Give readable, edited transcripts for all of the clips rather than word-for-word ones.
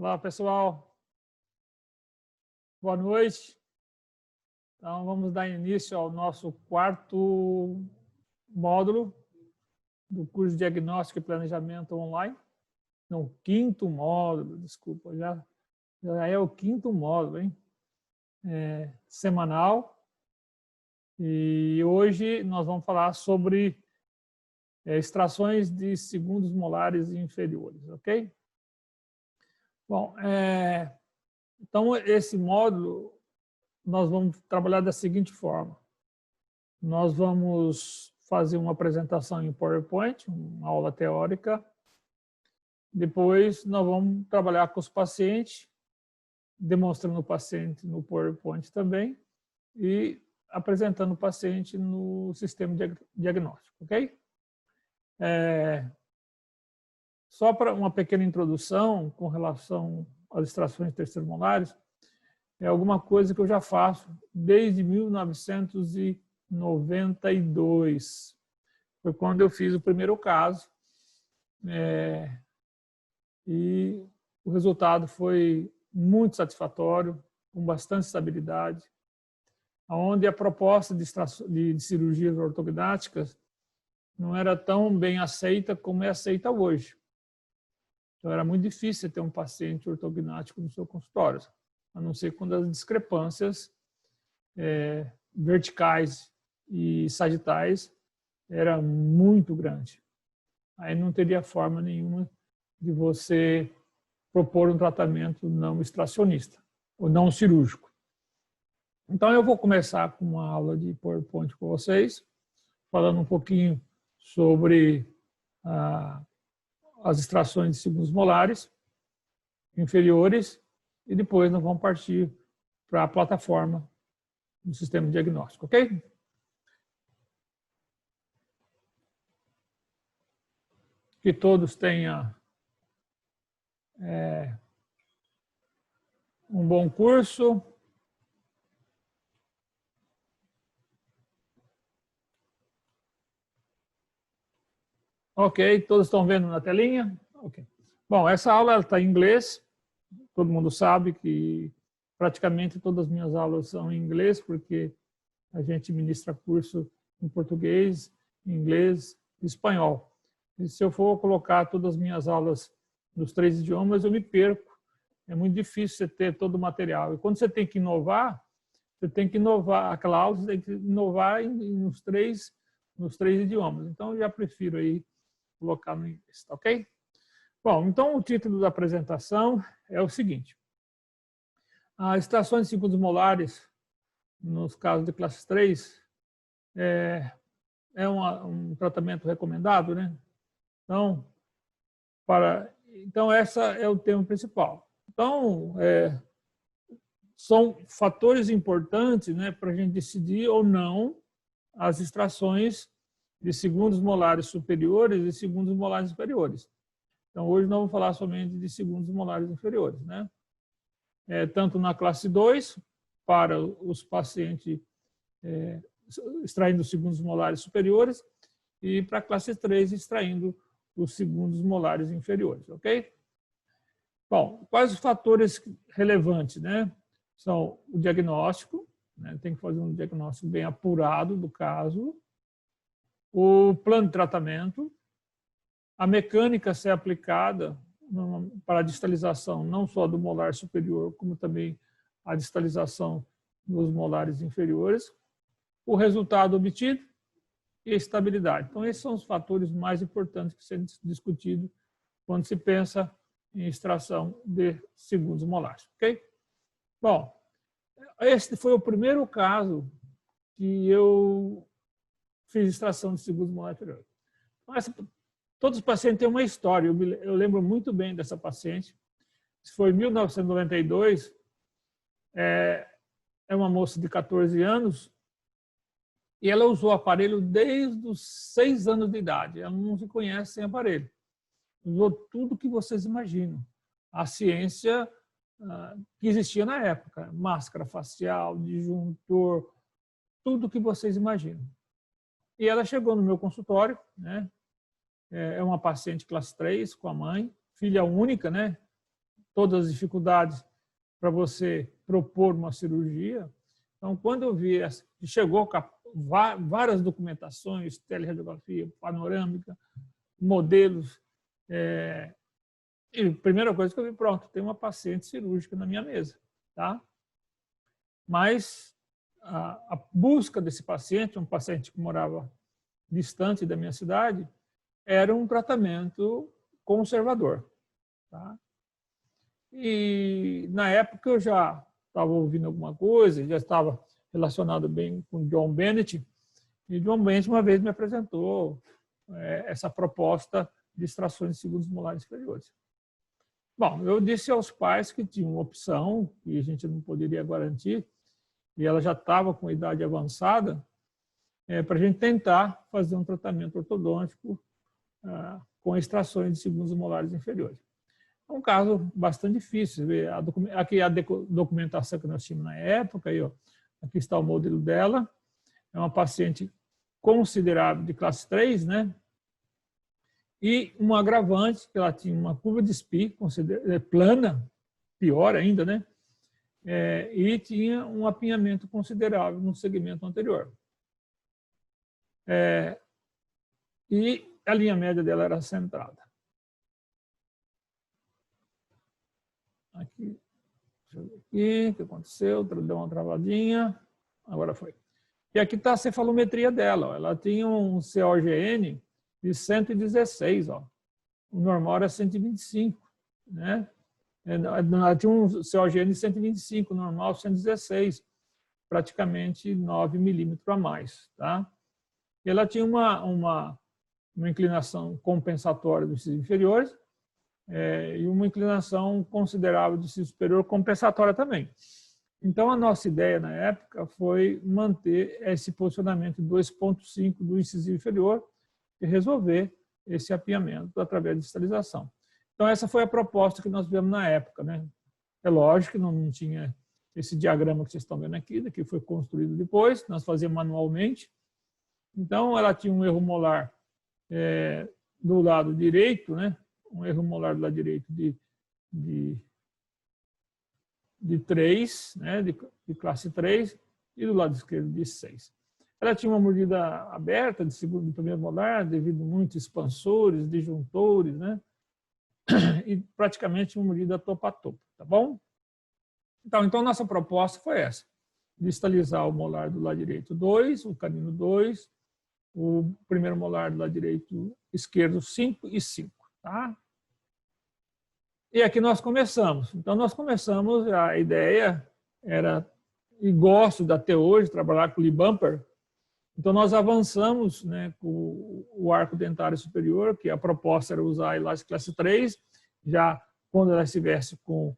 Olá, pessoal. Boa noite. Então, vamos dar início ao nosso quarto módulo do curso de Diagnóstico e Planejamento Online. Não, quinto módulo, desculpa, já é o quinto módulo, hein? Semanal. E hoje nós vamos falar sobre extrações de segundos molares inferiores, ok? Bom, então esse módulo nós vamos trabalhar da seguinte forma. Nós vamos fazer uma apresentação em PowerPoint, uma aula teórica. Depois nós vamos trabalhar com os pacientes, demonstrando o paciente no PowerPoint também e apresentando o paciente no sistema diagnóstico, ok? Só para uma pequena introdução com relação às extrações terceiro-molares, é alguma coisa que eu já faço desde 1992. Foi quando eu fiz o primeiro caso. E o resultado foi muito satisfatório, com bastante estabilidade, onde a proposta de cirurgias ortognáticas não era tão bem aceita como é aceita hoje. Então, era muito difícil ter um paciente ortognático no seu consultório, a não ser quando as discrepâncias verticais e sagitais era muito grande. Aí não teria forma nenhuma de você propor um tratamento não extracionista, ou não cirúrgico. Então, eu vou começar com uma aula de PowerPoint com vocês, falando um pouquinho sobre as extrações de segundos molares inferiores e depois nós vamos partir para a plataforma do sistema diagnóstico, ok? Que todos tenham um bom curso. Ok, todos estão vendo na telinha? Ok. Bom, essa aula está em inglês. Todo mundo sabe que praticamente todas as minhas aulas são em inglês, porque a gente ministra curso em português, inglês e espanhol. E se eu for colocar todas as minhas aulas nos 3 idiomas, eu me perco. É muito difícil você ter todo o material. E quando você tem que inovar, aquela aula você tem que inovar nos três idiomas. Então, eu já prefiro aí colocar no inglês, tá ok? Bom, então o título da apresentação é o seguinte. As extrações de segundos molares, nos casos de classe 3, é um tratamento recomendado, né? Então, essa é o tema principal. Então, são fatores importantes, né, para a gente decidir ou não as extrações de segundos molares superiores e segundos molares inferiores. Então, hoje nós vamos falar somente de segundos molares inferiores, né? Tanto na classe 2, para os pacientes extraindo os segundos molares superiores, e para a classe 3, extraindo os segundos molares inferiores, ok? Bom, quais os fatores relevantes, né? São o diagnóstico, né? Tem que fazer um diagnóstico bem apurado do caso, o plano de tratamento, a mecânica ser aplicada para a distalização não só do molar superior, como também a distalização dos molares inferiores, o resultado obtido e a estabilidade. Então, esses são os fatores mais importantes que serem discutidos quando se pensa em extração de segundos molares, ok? Bom, esse foi o primeiro caso que eu fiz extração de segundos molares inferiores. Todos os pacientes têm uma história. Eu lembro muito bem dessa paciente. Isso foi em 1992. É uma moça de 14 anos e ela usou o aparelho desde os 6 anos de idade. Ela não se conhece sem aparelho. Usou tudo que vocês imaginam. A ciência que existia na época. Máscara facial, disjuntor, tudo que vocês imaginam. E ela chegou no meu consultório, né? É uma paciente classe 3 com a mãe, filha única, né? todas as dificuldades para você propor uma cirurgia. Então, quando eu vi, chegou com várias documentações, teleradiografia, panorâmica, modelos, e a primeira coisa que eu vi, pronto, tem uma paciente cirúrgica na minha mesa, tá? Mas a busca desse paciente, um paciente que morava distante da minha cidade, era um tratamento conservador, tá? E na época eu já estava ouvindo alguma coisa, já estava relacionado bem com John Bennett, e John Bennett uma vez me apresentou essa proposta de extrações de segundos molares inferiores. Bom, eu disse aos pais que tinha uma opção, que a gente não poderia garantir, e ela já estava com idade avançada, para a gente tentar fazer um tratamento ortodôntico com extrações de segundos molares inferiores. É um caso bastante difícil. Aqui a documentação que nós tínhamos na época, aí, ó, aqui está o modelo dela, é uma paciente considerável de classe 3, né? E um agravante, que ela tinha uma curva de SPI plana, pior ainda, né? E tinha um apinhamento considerável no segmento anterior. E a linha média dela era centrada. Aqui, deixa eu ver aqui, o que aconteceu? Deu uma travadinha, agora foi. E aqui está a cefalometria dela, ó. Ela tinha um COGN de 116, ó. O normal era 125, né? Ela tinha um COGN de 125, normal 116, praticamente 9 milímetros a mais, tá? E ela tinha uma inclinação compensatória dos sisos inferiores e uma inclinação considerável do siso superior compensatória também. Então, a nossa ideia na época foi manter esse posicionamento 2,5 do incisivo inferior e resolver esse apinhamento através de distalização. Então, essa foi a proposta que nós vimos na época, né? É lógico que não tinha esse diagrama que vocês estão vendo aqui, que foi construído depois, nós fazíamos manualmente. Então, ela tinha um erro molar do lado direito, né? Um erro molar do lado direito de 3, né? de classe 3, e do lado esquerdo de 6. Ela tinha uma mordida aberta de primeiro molar, devido a muitos expansores, disjuntores, né? E praticamente uma mordida topo a topo, tá bom? Então, nossa proposta foi essa: distalizar o molar do lado direito 2, o canino 2, o primeiro molar do lado direito esquerdo 5 e 5, tá? E aqui nós começamos. Então, a ideia era, e gosto até hoje, trabalhar com o Lee Bumper. Então, nós avançamos, né, com o arco dentário superior, que a proposta era usar a elástico classe 3, já quando ela estivesse com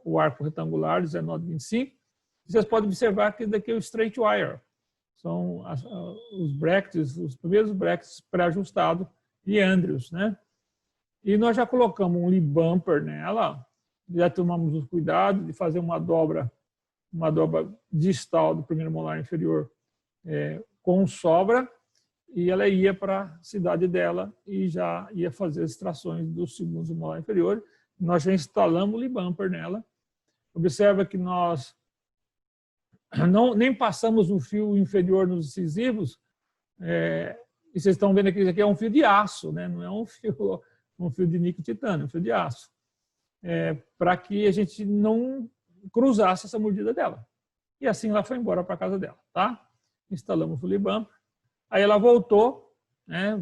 o arco retangular 19,25. Vocês podem observar que daqui é o straight wire. São os brackets, os primeiros brackets pré-ajustados de Andrews, né? E nós já colocamos um Lee Bumper nela, já tomamos o cuidado de fazer uma dobra distal do primeiro molar inferior com sobra, e ela ia para a cidade dela e já ia fazer as extrações dos segundos molar inferior. Nós já instalamos o Lee Bumper nela. Observa que nós nem passamos o fio inferior nos incisivos, e vocês estão vendo que isso aqui é um fio de aço, né? Não é um fio de níquel titânio, é um fio de aço, para que a gente não cruzasse essa mordida dela. E assim ela foi embora para a casa dela, tá? Instalamos o Lee Bumper. Aí ela voltou, né?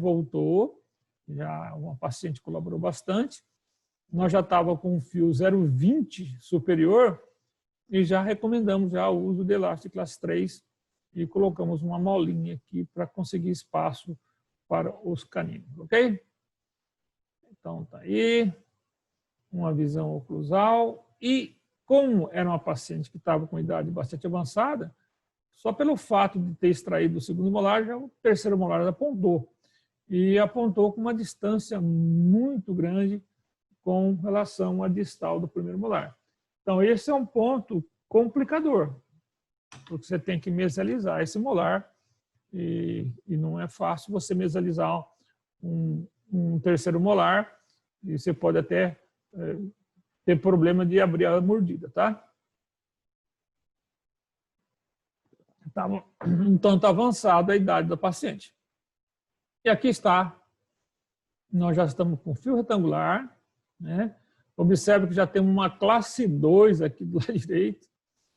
Já uma paciente colaborou bastante. Nós já estava com um fio 0,20 superior e já recomendamos já o uso de elástico classe 3 e colocamos uma molinha aqui para conseguir espaço para os caninos, ok? Então, tá aí, uma visão oclusal. E como era uma paciente que estava com idade bastante avançada, só pelo fato de ter extraído o segundo molar, já o terceiro molar apontou. E apontou com uma distância muito grande com relação à distal do primeiro molar. Então, esse é um ponto complicador, porque você tem que mesializar esse molar e não é fácil você mesializar um terceiro molar, e você pode até ter problema de abrir a mordida, tá? Então, está avançada a idade da paciente. E aqui está, nós já estamos com fio retangular, né? Observe que já temos uma classe 2 aqui do lado direito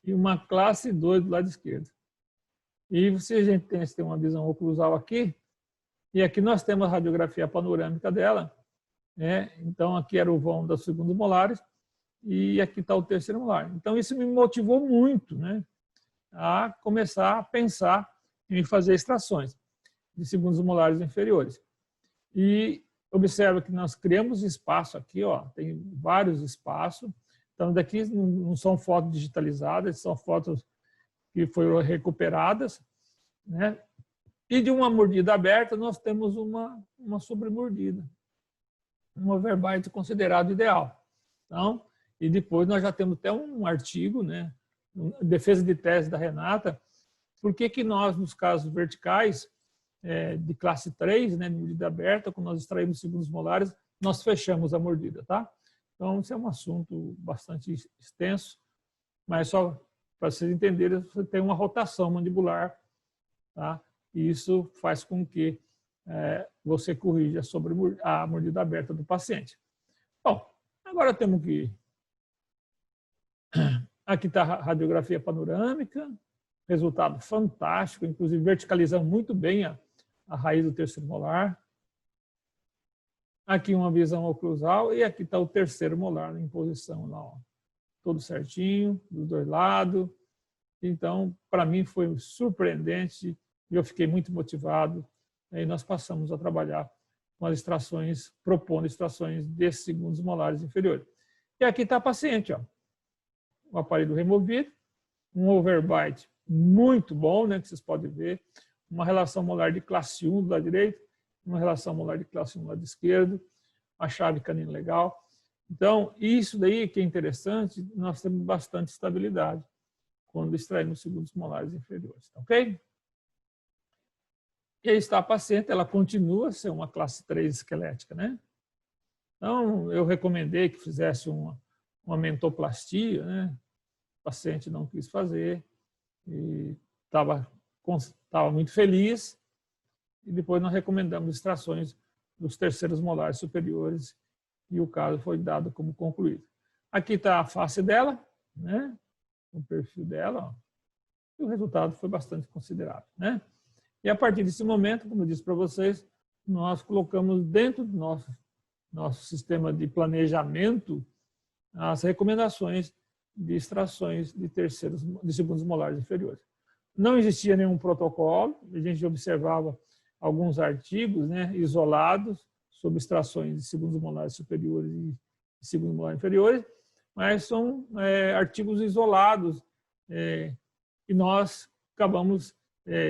e uma classe 2 do lado esquerdo. E se a gente tem uma visão oclusal aqui, e aqui nós temos a radiografia panorâmica dela, né? Então aqui era o vão dos segundos molares e aqui está o terceiro molar. Então isso me motivou muito, né, a começar a pensar em fazer extrações de segundos molares inferiores. E observa que nós criamos espaço aqui, ó, tem vários espaços. Então daqui não são fotos digitalizadas, são fotos que foram recuperadas, né? E de uma mordida aberta, nós temos uma sobremordida, um overbite considerado ideal. Então, e depois nós já temos até um artigo, né, defesa de tese da Renata, por que nós, nos casos verticais, de classe 3, né, de mordida aberta, quando nós extraímos segundos molares, nós fechamos a mordida, tá? Então, isso é um assunto bastante extenso, mas só para vocês entenderem, você tem uma rotação mandibular, tá? E isso faz com que você corrija sobre a mordida aberta do paciente. Bom, agora temos que... Aqui está a radiografia panorâmica, resultado fantástico, inclusive verticalizando muito bem a raiz do terceiro molar. Aqui uma visão oclusal e aqui está o terceiro molar em posição lá, ó. Tudo certinho, dos dois lados. Então, para mim foi surpreendente e eu fiquei muito motivado. Aí nós passamos a trabalhar com as extrações, propondo extrações desses segundos molares inferiores. E aqui está a paciente, ó. O aparelho removido, um overbite muito bom, né, que vocês podem ver, uma relação molar de classe 1 do lado direito, uma relação molar de classe 1 do lado esquerdo, uma chave canina legal. Então, isso daí que é interessante, nós temos bastante estabilidade quando extraímos segundos molares inferiores, ok? E aí está a paciente, ela continua a ser uma classe 3 esquelética, né? Então, eu recomendei que fizesse uma mentoplastia, né? O paciente não quis fazer e estava muito feliz. E depois nós recomendamos extrações dos terceiros molares superiores e o caso foi dado como concluído. Aqui está a face dela, né? O perfil dela, ó, e o resultado foi bastante considerável, né? E a partir desse momento, como eu disse para vocês, nós colocamos dentro do nosso sistema de planejamento as recomendações de extrações de segundos molares inferiores. Não existia nenhum protocolo, a gente observava alguns artigos, né, isolados sobre extrações de segundos molares superiores e segundos molares inferiores, mas são artigos isolados e nós acabamos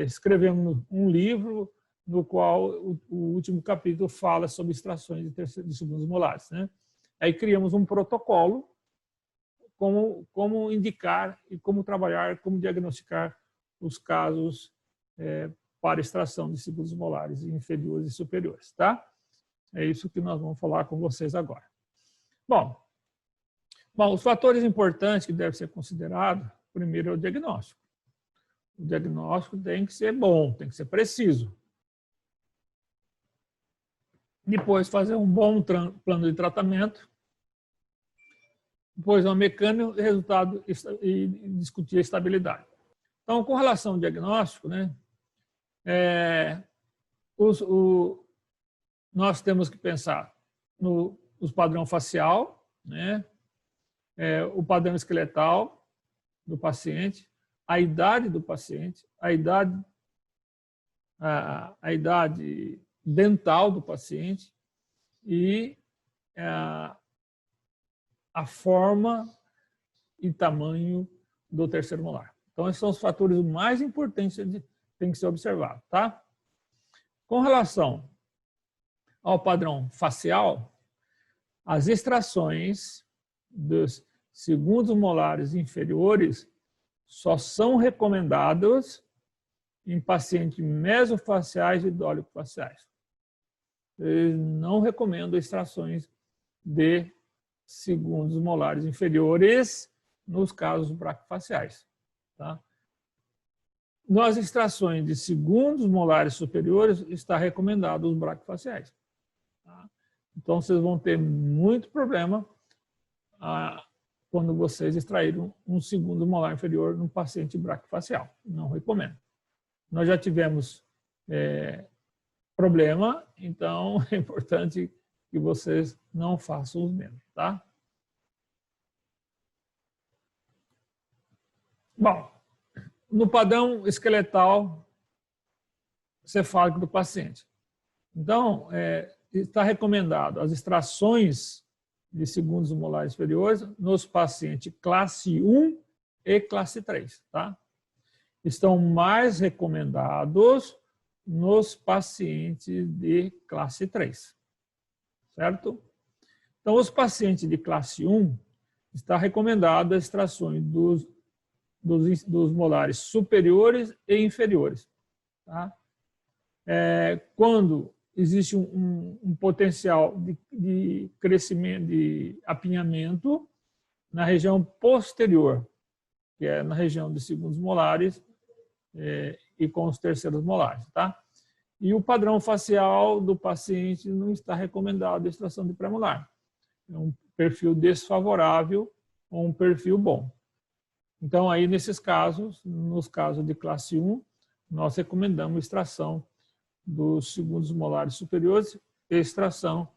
escrevendo um livro no qual o último capítulo fala sobre extrações de segundos molares, né? Aí criamos um protocolo como indicar e como trabalhar, como diagnosticar os casos para extração de segundos molares inferiores e superiores, tá? É isso que nós vamos falar com vocês agora. Bom, os fatores importantes que devem ser considerados, primeiro é o diagnóstico. O diagnóstico tem que ser bom, tem que ser preciso. Depois, fazer um bom plano de tratamento. Depois, uma mecânica, resultado e discutir a estabilidade. Então, com relação ao diagnóstico, né, nós temos que pensar no padrão facial, né, o padrão esqueletal do paciente, a idade do paciente, a idade dental do paciente e a forma e tamanho do terceiro molar. Então, esses são os fatores mais importantes que tem que ser observado, tá? Com relação ao padrão facial, as extrações dos segundos molares inferiores só são recomendadas em pacientes mesofaciais e dólico-faciais. Eu não recomendo extrações de segundos molares inferiores nos casos braquifaciais. Tá? Nas extrações de segundos molares superiores, está recomendado os braquifaciais. Tá? Então, vocês vão ter muito problema quando vocês extraírem um segundo molar inferior no paciente braquifacial. Não recomendo. Nós já tivemos problema, então é importante que vocês não façam os mesmos, tá? Bom, no padrão esqueletal cefálico do paciente. Então, está recomendado as extrações de segundos molares inferiores nos pacientes classe 1 e classe 3, tá? Estão mais recomendados nos pacientes de classe 3, certo? Então, os pacientes de classe 1, está recomendado as extrações dos molares superiores e inferiores. Tá? Quando existe um potencial de crescimento, de apinhamento na região posterior, que é na região de segundos molares e com os terceiros molares. Tá? E o padrão facial do paciente não está recomendado a extração de premolar. É um perfil desfavorável ou um perfil bom. Então, aí nesses casos, nos casos de classe 1, nós recomendamos extração dos segundos molares superiores e extração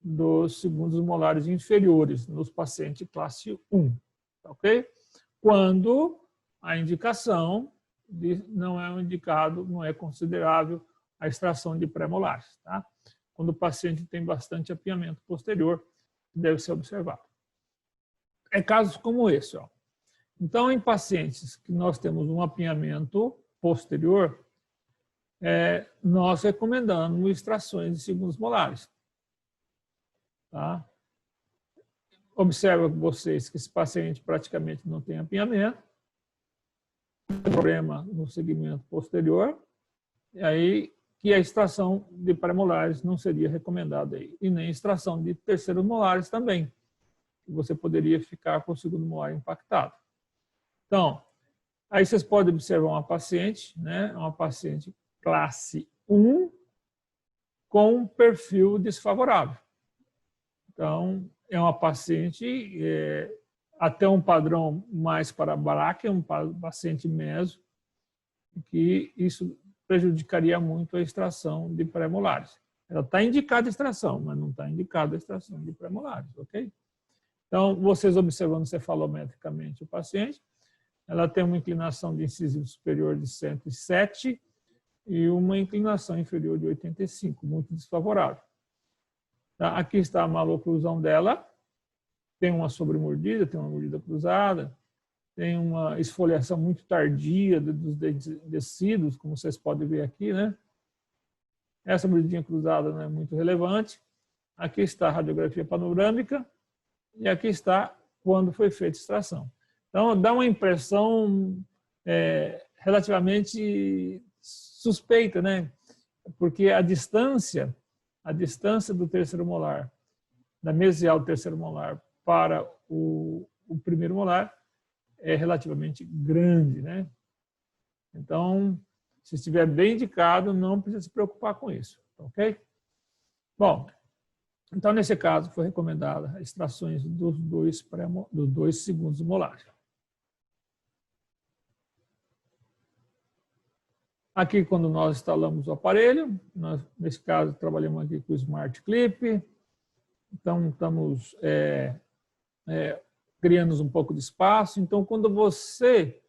dos segundos molares inferiores nos pacientes classe 1, ok? Quando a indicação não é indicado, não é considerável a extração de pré-molares, tá? Quando o paciente tem bastante apinhamento posterior, deve ser observado. É casos como esse, ó. Então, em pacientes que nós temos um apinhamento posterior, nós recomendamos extrações de segundos molares. Tá? Observa vocês que esse paciente praticamente não tem apinhamento, problema no segmento posterior, e aí que a extração de pré-molares não seria recomendada aí, e nem extração de terceiros molares também. Você poderia ficar com o segundo molar impactado. Então, aí vocês podem observar uma paciente, né, uma paciente classe 1 com um perfil desfavorável. Então, é uma paciente até um padrão mais para bráquia, um paciente meso, que isso prejudicaria muito a extração de pré-molares. Ela está indicada a extração, mas não está indicada a extração de pré-molares, ok? Então, vocês observando cefalometricamente o paciente, ela tem uma inclinação de incisivo superior de 107 e uma inclinação inferior de 85, muito desfavorável. Tá? Aqui está a maloclusão dela, tem uma sobremordida, tem uma mordida cruzada, tem uma esfoliação muito tardia dos dentes descidos, como vocês podem ver aqui, né? Essa mordidinha cruzada não é muito relevante. Aqui está a radiografia panorâmica e aqui está quando foi feita a extração. Então, dá uma impressão relativamente suspeita, né? Porque a distância do terceiro molar, da mesial do terceiro molar para o primeiro molar, é relativamente grande, né? Então, se estiver bem indicado, não precisa se preocupar com isso, ok? Bom, então, nesse caso, foi recomendada extrações dos dois segundos molares. Aqui, quando nós instalamos o aparelho, nós, nesse caso, trabalhamos aqui com o Smart Clip. Então, estamos criando um pouco de espaço. Então, quando você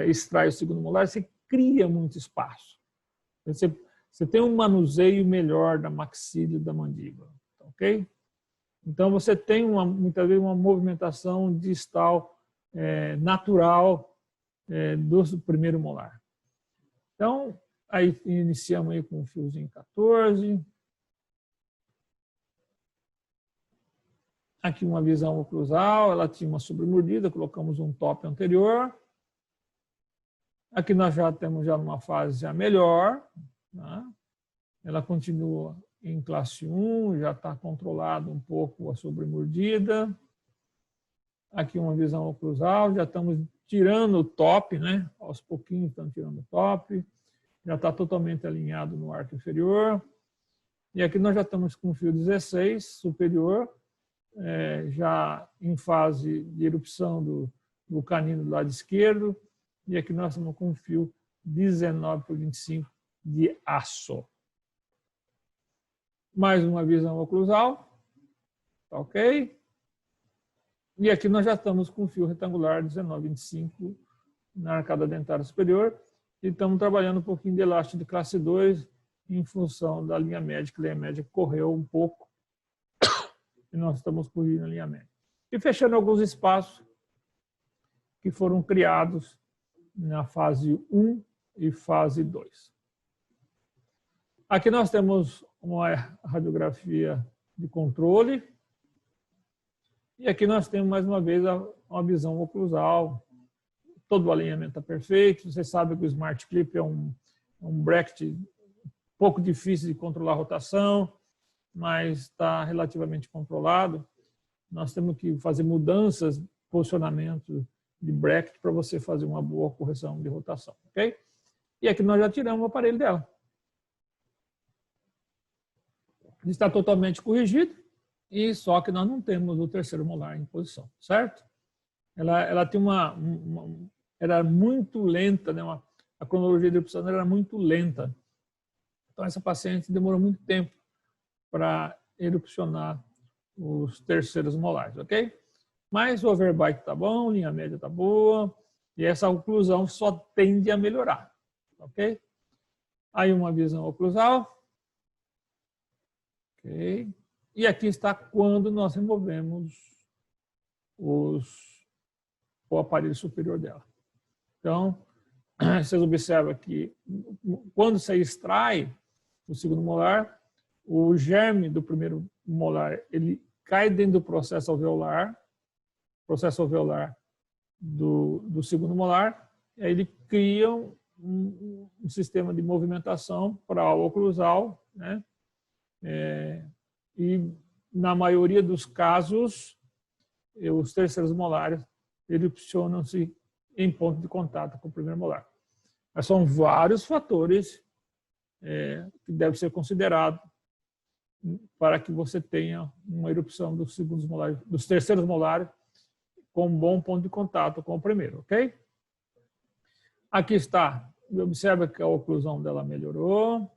extrai o segundo molar, você cria muito espaço. Você tem um manuseio melhor da maxila e da mandíbula, ok? Então, você tem, muitas vezes, uma movimentação distal natural do primeiro molar. Então, aí iniciamos aí com o fiozinho 14. Aqui uma visão oclusal, ela tinha uma sobremordida, colocamos um top anterior. Aqui nós já temos uma fase já melhor. Tá? Ela continua em classe 1, já está controlado um pouco a sobremordida. Aqui uma visão oclusal, já estamos tirando o top, né? Aos pouquinhos estamos tirando o top. Já está totalmente alinhado no arco inferior. E aqui nós já estamos com o fio 16 superior, já em fase de erupção do canino do lado esquerdo. E aqui nós estamos com o fio 19/25 de aço. Mais uma visão oclusal, tá ok? E aqui nós já estamos com o fio retangular 19/25 na arcada dentária superior e estamos trabalhando um pouquinho de elástico de classe 2 em função da linha média, que a linha média correu um pouco e nós estamos corrigindo a linha média. E fechando alguns espaços que foram criados na fase 1 e fase 2. Aqui nós temos uma radiografia de controle. E aqui nós temos, mais uma vez, uma visão oclusal. Todo o alinhamento está perfeito. Você sabe que o Smart Clip é um bracket um pouco difícil de controlar a rotação, mas está relativamente controlado. Nós temos que fazer mudanças de posicionamento de bracket para você fazer uma boa correção de rotação, ok? E aqui nós já tiramos o aparelho dela. Está totalmente corrigido, e só que nós não temos o terceiro molar em posição, certo? Ela tem era muito lenta, né? A cronologia de erupção era muito lenta. Então essa paciente demorou muito tempo para erupcionar os terceiros molares, ok? Mas o overbite está bom, linha média está boa, e essa oclusão só tende a melhorar, ok? Aí uma visão oclusal. Ok. E aqui está quando nós removemos o aparelho superior dela. Então, vocês observam que quando você extrai o segundo molar, o germe do primeiro molar ele cai dentro do processo alveolar do segundo molar, e aí ele cria um sistema de movimentação para a oclusal, né? E na maioria dos casos, os terceiros molares erupcionam-se em ponto de contato com o primeiro molar. Mas são vários fatores que devem ser considerados para que você tenha uma erupção dos segundos molares, dos terceiros molares, com um bom ponto de contato com o primeiro, ok? Aqui está. Observa que a oclusão dela melhorou.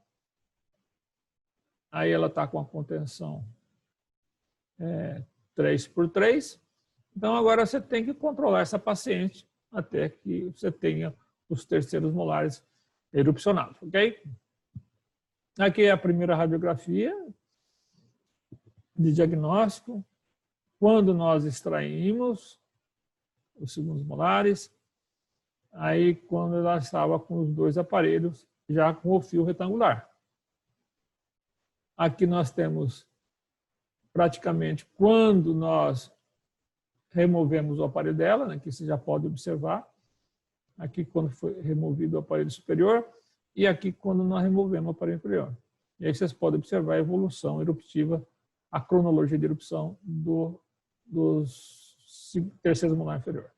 Aí ela está com a contenção 3x3. Então, agora você tem que controlar essa paciente até que você tenha os terceiros molares erupcionados, ok? Aqui é a primeira radiografia de diagnóstico. Quando nós extraímos os segundos molares, aí quando ela estava com os dois aparelhos, já com o fio retangular. Aqui nós temos praticamente quando nós removemos o aparelho dela, né, que você já pode observar. Aqui quando foi removido o aparelho superior e aqui quando nós removemos o aparelho inferior. E aí vocês podem observar a evolução eruptiva, a cronologia de erupção dos terceiros molar inferior.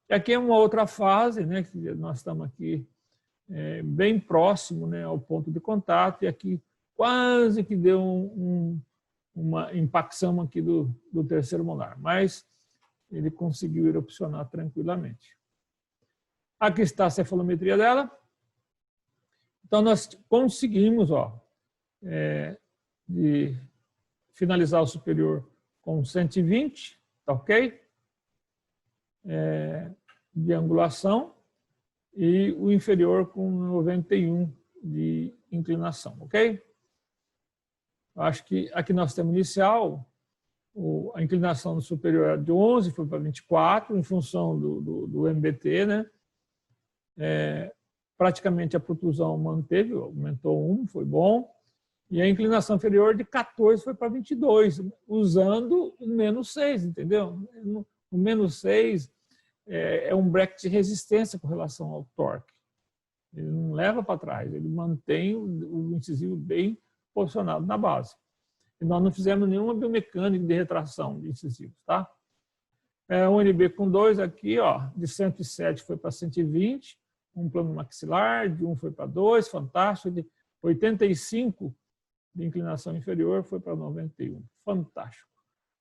E aqui é uma outra fase, né, que nós estamos aqui bem próximo, né, ao ponto de contato, e aqui quase que deu uma impacção aqui do terceiro molar, mas ele conseguiu erupcionar tranquilamente. Aqui está a cefalometria dela. Então, nós conseguimos de finalizar o superior com 120, tá ok? De angulação, e o inferior com 91 de inclinação, ok? Acho que aqui nós temos inicial, a inclinação do superior de 11 foi para 24, em função do MBT, né? Praticamente a protusão manteve, aumentou 1, foi bom. E a inclinação inferior de 14 foi para 22, usando o menos 6, entendeu? O menos 6 é um bracket de resistência com relação ao torque. Ele não leva para trás, ele mantém o incisivo bem posicionado na base. E nós não fizemos nenhuma biomecânica de retração de incisivos, tá? Um NB com 2 aqui, ó, de 107 foi para 120, um plano maxilar, de 1 foi para 2, fantástico, de 85 de inclinação inferior foi para 91, fantástico.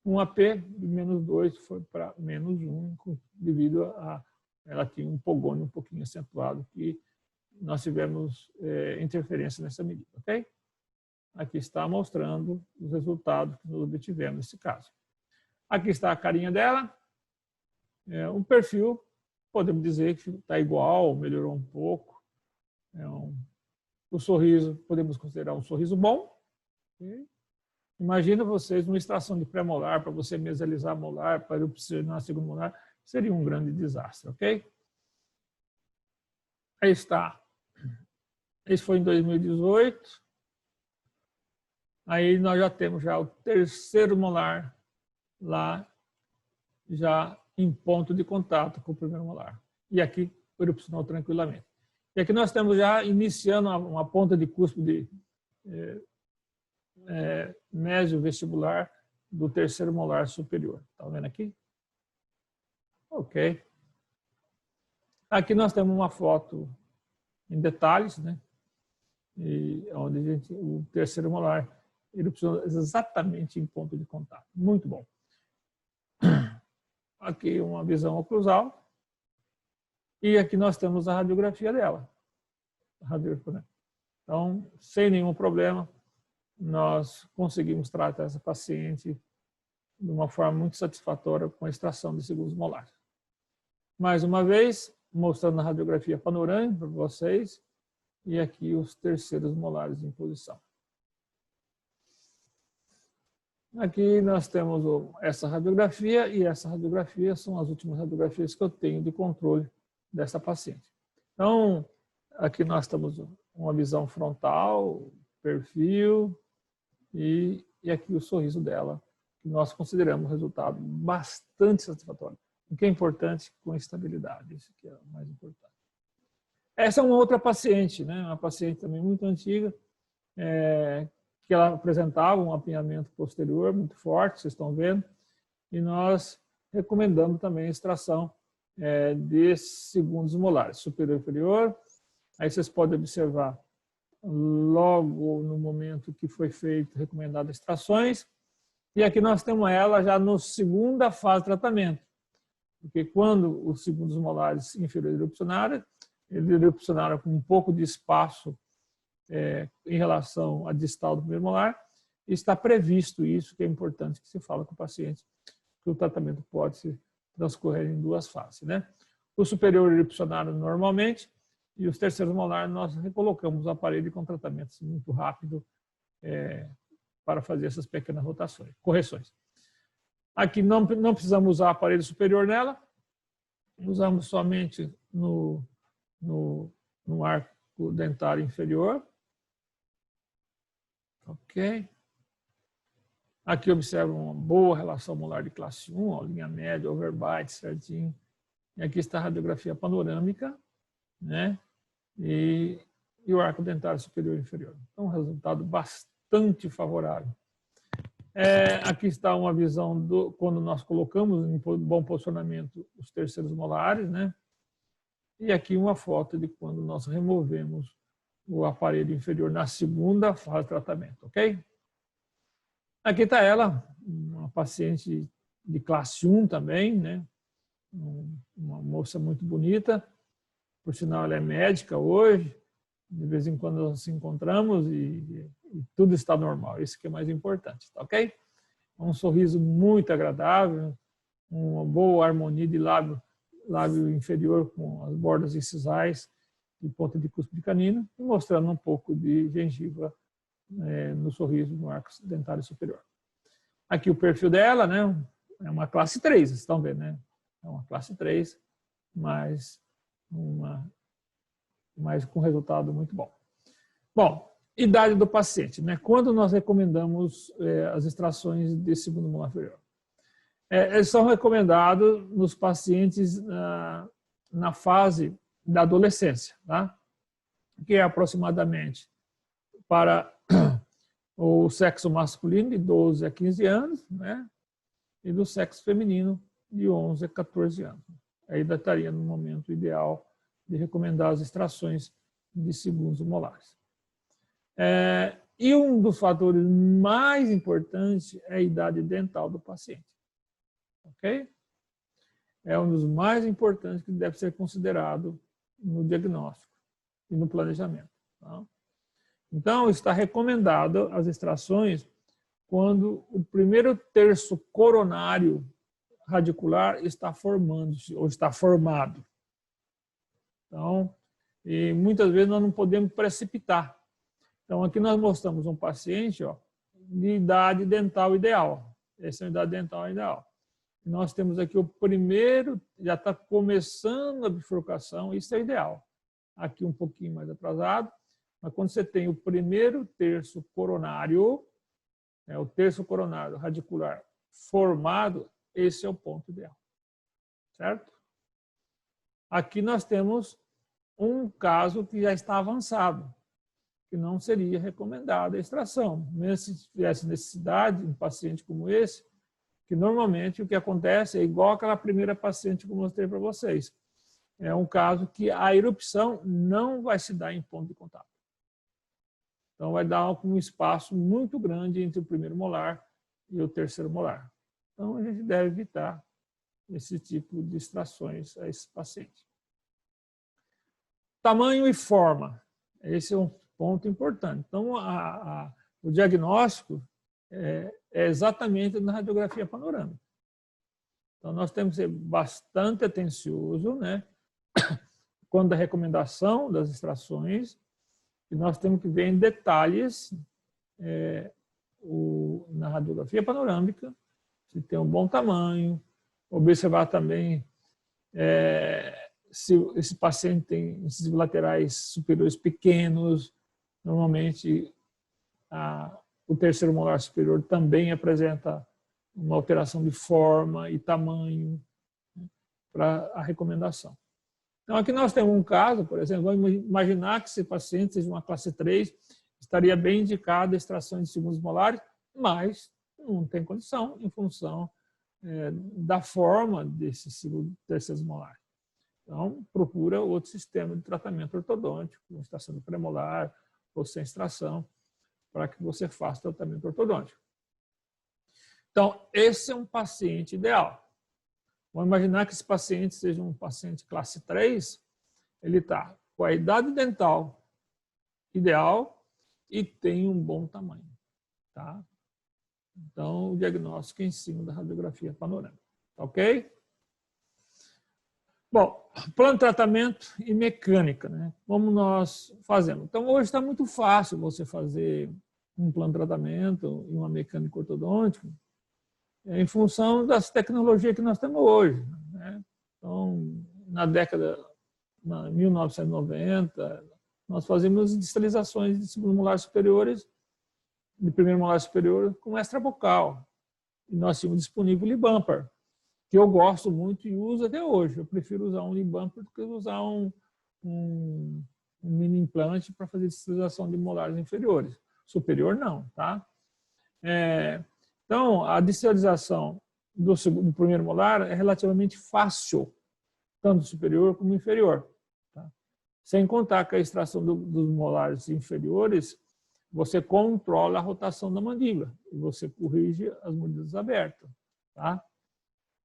Um AP de menos 2 foi para menos 1, devido a ela tinha um pogônio um pouquinho acentuado, que nós tivemos interferência nessa medida, ok? Aqui está mostrando os resultados que nós obtivemos nesse caso. Aqui está a carinha dela. Um perfil, podemos dizer que está igual, melhorou um pouco. O sorriso, podemos considerar um sorriso bom. Imagina vocês uma extração de pré-molar para você mesalizar a molar, para erupcionar a segunda molar, seria um grande desastre, ok? Aí está. Esse foi em 2018. Aí nós já temos já o terceiro molar lá, já em ponto de contato com o primeiro molar. E aqui erupcionou tranquilamente. E aqui nós temos já iniciando uma ponta de cúspide mesio-vestibular do terceiro molar superior. Está vendo aqui? Ok. Aqui nós temos uma foto em detalhes, né? E onde o terceiro molar erupcionou exatamente em ponto de contato. Muito bom. Aqui uma visão oclusal. E aqui nós temos a radiografia dela. Então, sem nenhum problema, nós conseguimos tratar essa paciente de uma forma muito satisfatória com a extração de segundos molares. Mais uma vez, mostrando a radiografia panorâmica para vocês, e aqui os terceiros molares em posição. Aqui nós temos essa radiografia, e essa radiografia são as últimas radiografias que eu tenho de controle dessa paciente. Então, aqui nós temos uma visão frontal, perfil, e aqui o sorriso dela, que nós consideramos um resultado bastante satisfatório. O que é importante, com estabilidade, isso que é o mais importante. Essa é uma outra paciente, né? Uma paciente também muito antiga, que ela apresentava um apinhamento posterior muito forte, vocês estão vendo, e nós recomendamos também a extração de segundos molares, superior e inferior. Aí vocês podem observar logo no momento que foi feito, recomendado extrações, e aqui nós temos ela já na segunda fase de tratamento, porque quando os segundos molares inferiores erupcionaram, eles erupcionaram com um pouco de espaço em relação à distal do primeiro molar, e está previsto isso, que é importante que se fala com o paciente, que o tratamento pode se transcorrer em duas fases, né? O superior erupcionaram normalmente, e os terceiros molares nós recolocamos o aparelho com tratamentos muito rápido para fazer essas pequenas correções. Aqui não precisamos usar aparelho superior nela, usamos somente no arco dentário inferior. Ok. Aqui observa uma boa relação molar de classe 1, ó, linha média, overbite, certinho. E aqui está a radiografia panorâmica, né? E o arco dentário superior e inferior. Então, um resultado bastante favorável. Aqui está uma visão quando nós colocamos em bom posicionamento os terceiros molares, né? E aqui uma foto de quando nós removemos o aparelho inferior na segunda fase de tratamento, ok? Aqui está ela, uma paciente de classe 1 também, né? Uma moça muito bonita, por sinal ela é médica hoje, de vez em quando nós nos encontramos e tudo está normal, isso que é mais importante, tá ok? Um sorriso muito agradável, uma boa harmonia de lábio inferior com as bordas incisais de ponta de cúspide canino, e mostrando um pouco de gengiva no sorriso, no arco dentário superior. Aqui o perfil dela, né? É uma classe 3, vocês estão vendo, né? É uma classe 3, mas com resultado muito bom. Bom, idade do paciente, né? Quando nós recomendamos as extrações de segundo molar inferior? Eles são recomendados nos pacientes na fase da adolescência, tá? Que é aproximadamente para o sexo masculino de 12 a 15 anos, né? E do sexo feminino de 11 a 14 anos. Aí ainda estaria no momento ideal de recomendar as extrações de segundos molares. E um dos fatores mais importantes é a idade dental do paciente. Ok? É um dos mais importantes que deve ser considerado no diagnóstico e no planejamento. Tá? Então, está recomendado as extrações quando o primeiro terço coronário radicular está formando-se ou está formado. Então, e muitas vezes nós não podemos precipitar. Então, aqui nós mostramos um paciente de idade dental ideal. Essa é a idade dental ideal. Nós temos aqui o primeiro, já está começando a bifurcação, isso é ideal. Aqui um pouquinho mais atrasado, mas quando você tem o primeiro terço coronário, o terço coronário radicular formado, esse é o ponto ideal. Certo? Aqui nós temos um caso que já está avançado, que não seria recomendada a extração. Mesmo se tivesse necessidade, um paciente como esse, que normalmente o que acontece é igual aquela primeira paciente que eu mostrei para vocês. É um caso que a erupção não vai se dar em ponto de contato. Então, vai dar um espaço muito grande entre o primeiro molar e o terceiro molar. Então, a gente deve evitar esse tipo de extrações a esse paciente. Tamanho e forma. Esse é um ponto importante. Então, o diagnóstico é exatamente na radiografia panorâmica. Então, nós temos que ser bastante atencioso, né? Quando a recomendação das extrações, e nós temos que ver em detalhes na radiografia panorâmica, se tem um bom tamanho, observar também se esse paciente tem incisivos laterais superiores pequenos. Normalmente, o terceiro molar superior também apresenta uma alteração de forma e tamanho, né, para a recomendação. Então, aqui nós temos um caso, por exemplo, vamos imaginar que esse paciente seja uma classe 3, estaria bem indicado a extração de segundos molares, mas não tem condição em função da forma desse terceiro molar. Então, procura outro sistema de tratamento ortodôntico, com extração premolar ou sem extração, para que você faça o tratamento ortodôntico. Então, esse é um paciente ideal. Vamos imaginar que esse paciente seja um paciente classe 3, ele está com a idade dental ideal e tem um bom tamanho. Tá? Então, o diagnóstico é em cima da radiografia panorâmica. Ok? Bom, plano de tratamento e mecânica, né? Como nós fazemos? Então, hoje está muito fácil você fazer um plano de tratamento e uma mecânica ortodôntica em função das tecnologias que nós temos hoje, né? Então, na década de 1990, nós fazíamos distalizações de segundos molares superiores, de primeiro molar superior, com extrabucal. E nós tínhamos disponível o Libumper, que eu gosto muito e uso até hoje. Eu prefiro usar um Libumper do que usar um mini implante para fazer distalização de molares inferiores. Superior, não, tá? Então, a distalização do primeiro molar é relativamente fácil, tanto superior como inferior. Tá? Sem contar que a extração dos molares inferiores, você controla a rotação da mandíbula e você corrige as mordidas abertas. Tá?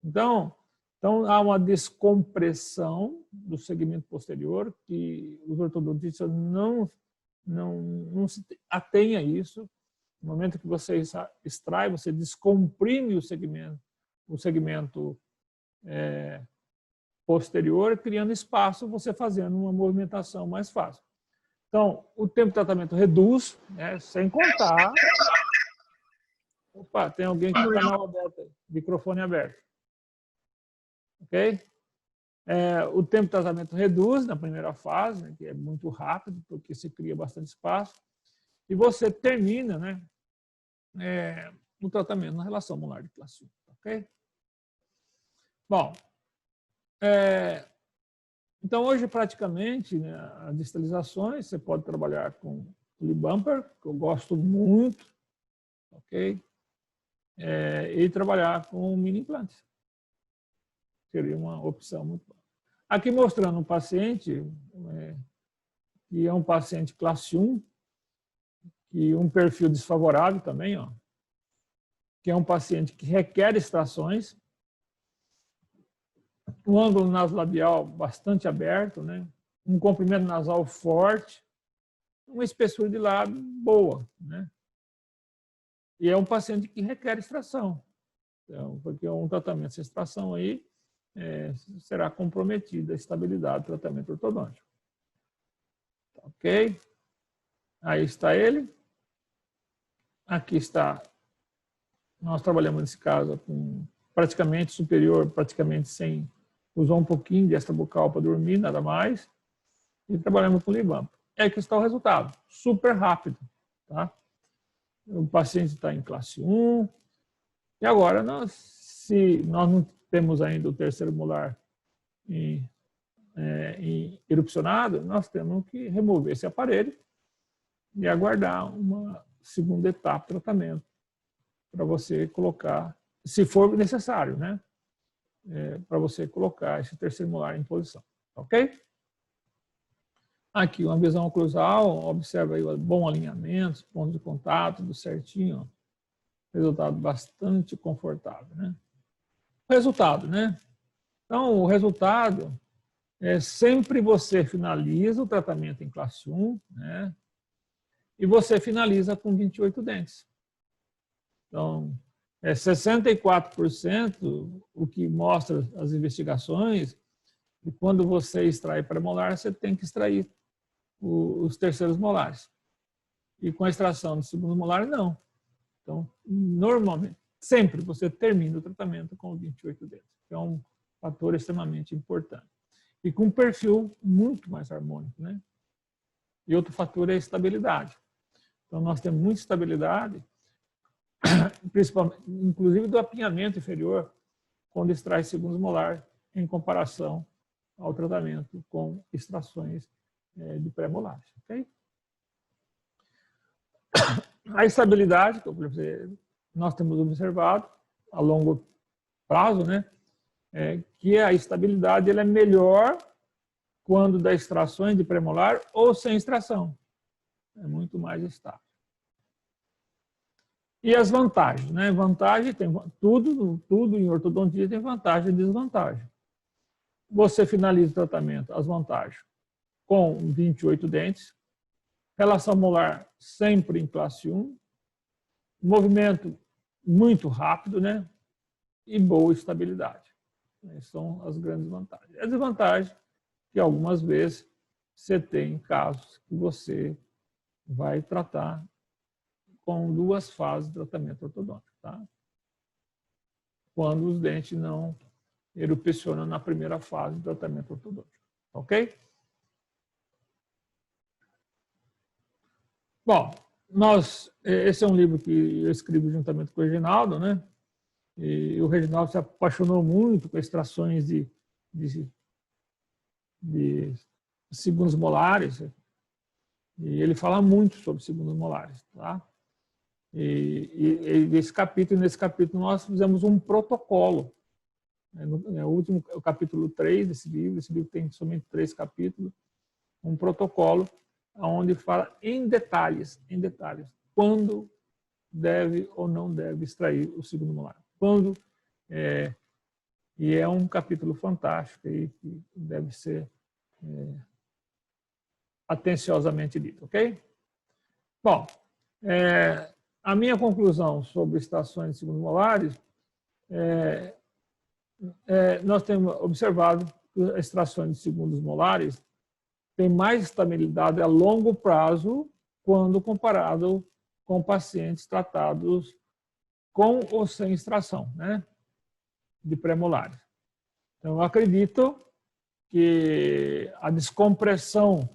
Então, há uma descompressão do segmento posterior que os ortodontistas não se atêm a isso. No momento que você extrai, você descomprime o segmento posterior, criando espaço, você fazendo uma movimentação mais fácil. Então, o tempo de tratamento reduz, né, sem contar... Opa, tem alguém com o canal aberto aí, microfone aberto. Ok? O tempo de tratamento reduz na primeira fase, né, que é muito rápido, porque se cria bastante espaço, e você termina, né, o tratamento na relação molar de classe 1. Ok? Bom, então hoje praticamente, né, as distalizações, você pode trabalhar com o Libumper, que eu gosto muito, ok? E trabalhar com mini implantes. Seria uma opção muito boa. Aqui mostrando um paciente, que é um paciente classe 1, que um perfil desfavorável também, ó, que é um paciente que requer extrações, um ângulo nasolabial bastante aberto, né? Um comprimento nasal forte, uma espessura de lábio boa, né? E é um paciente que requer extração, então, porque um tratamento sem extração aí será comprometida a estabilidade do tratamento ortodôntico. Ok? Aí está ele. Aqui está. Nós trabalhamos nesse caso com praticamente superior, praticamente sem, usou um pouquinho de extrabucal para dormir, nada mais, e trabalhamos com Livamp. Aqui está o resultado, super rápido, tá? O paciente está em classe 1, e agora, se nós não temos ainda o terceiro molar em erupcionado, nós temos que remover esse aparelho e aguardar uma segunda etapa de tratamento para você colocar, se for necessário, né? Para você colocar esse terceiro molar em posição, ok? Aqui uma visão oclusal, observa aí o bom alinhamento, pontos de contato, tudo certinho, ó. Resultado bastante confortável, né? Resultado, né? Então, o resultado sempre você finaliza o tratamento em classe 1, né? E você finaliza com 28 dentes. Então, 64%, o que mostra as investigações, e quando você extrai premolar, você tem que extrair os terceiros molares. E com a extração do segundo molar, não. Então, normalmente, sempre você termina o tratamento com 28 dentes. É um fator extremamente importante. E com um perfil muito mais harmônico, né? E outro fator é a estabilidade. Então, nós temos muita estabilidade, principalmente, inclusive do apinhamento inferior, quando extrai segundo molar, em comparação ao tratamento com extrações de pré-molares. Okay? A estabilidade, que nós temos observado a longo prazo, né, que a estabilidade ela é melhor quando dá extrações de premolar ou sem extração. É muito mais estável. E as vantagens, né? Vantagem tem tudo em ortodontia tem vantagem e desvantagem. Você finaliza o tratamento, as vantagens, com 28 dentes, relação molar sempre em classe 1, movimento muito rápido, né? E boa estabilidade. Essas são as grandes vantagens. A desvantagem é que algumas vezes você tem casos que você vai tratar com 2 fases de tratamento ortodôntico, tá? Quando os dentes não erupcionam na primeira fase do tratamento ortodôntico, ok? Bom, esse é um livro que eu escrevo juntamente com o Reginaldo, né? E o Reginaldo se apaixonou muito com extrações de segundos molares, e ele fala muito sobre segundos molares, tá? E nesse capítulo nós fizemos um protocolo. O capítulo 3 desse livro, esse livro tem somente 3 capítulos, um protocolo onde fala em detalhes, quando deve ou não deve extrair o segundo molar. Quando, e é um capítulo fantástico aí, que deve ser atenciosamente lido, ok? Bom, a minha conclusão sobre extrações de segundos molares nós temos observado que as extrações de segundos molares têm mais estabilidade a longo prazo quando comparado com pacientes tratados com ou sem extração, né, de pré-molares. Então, eu acredito que a descompressão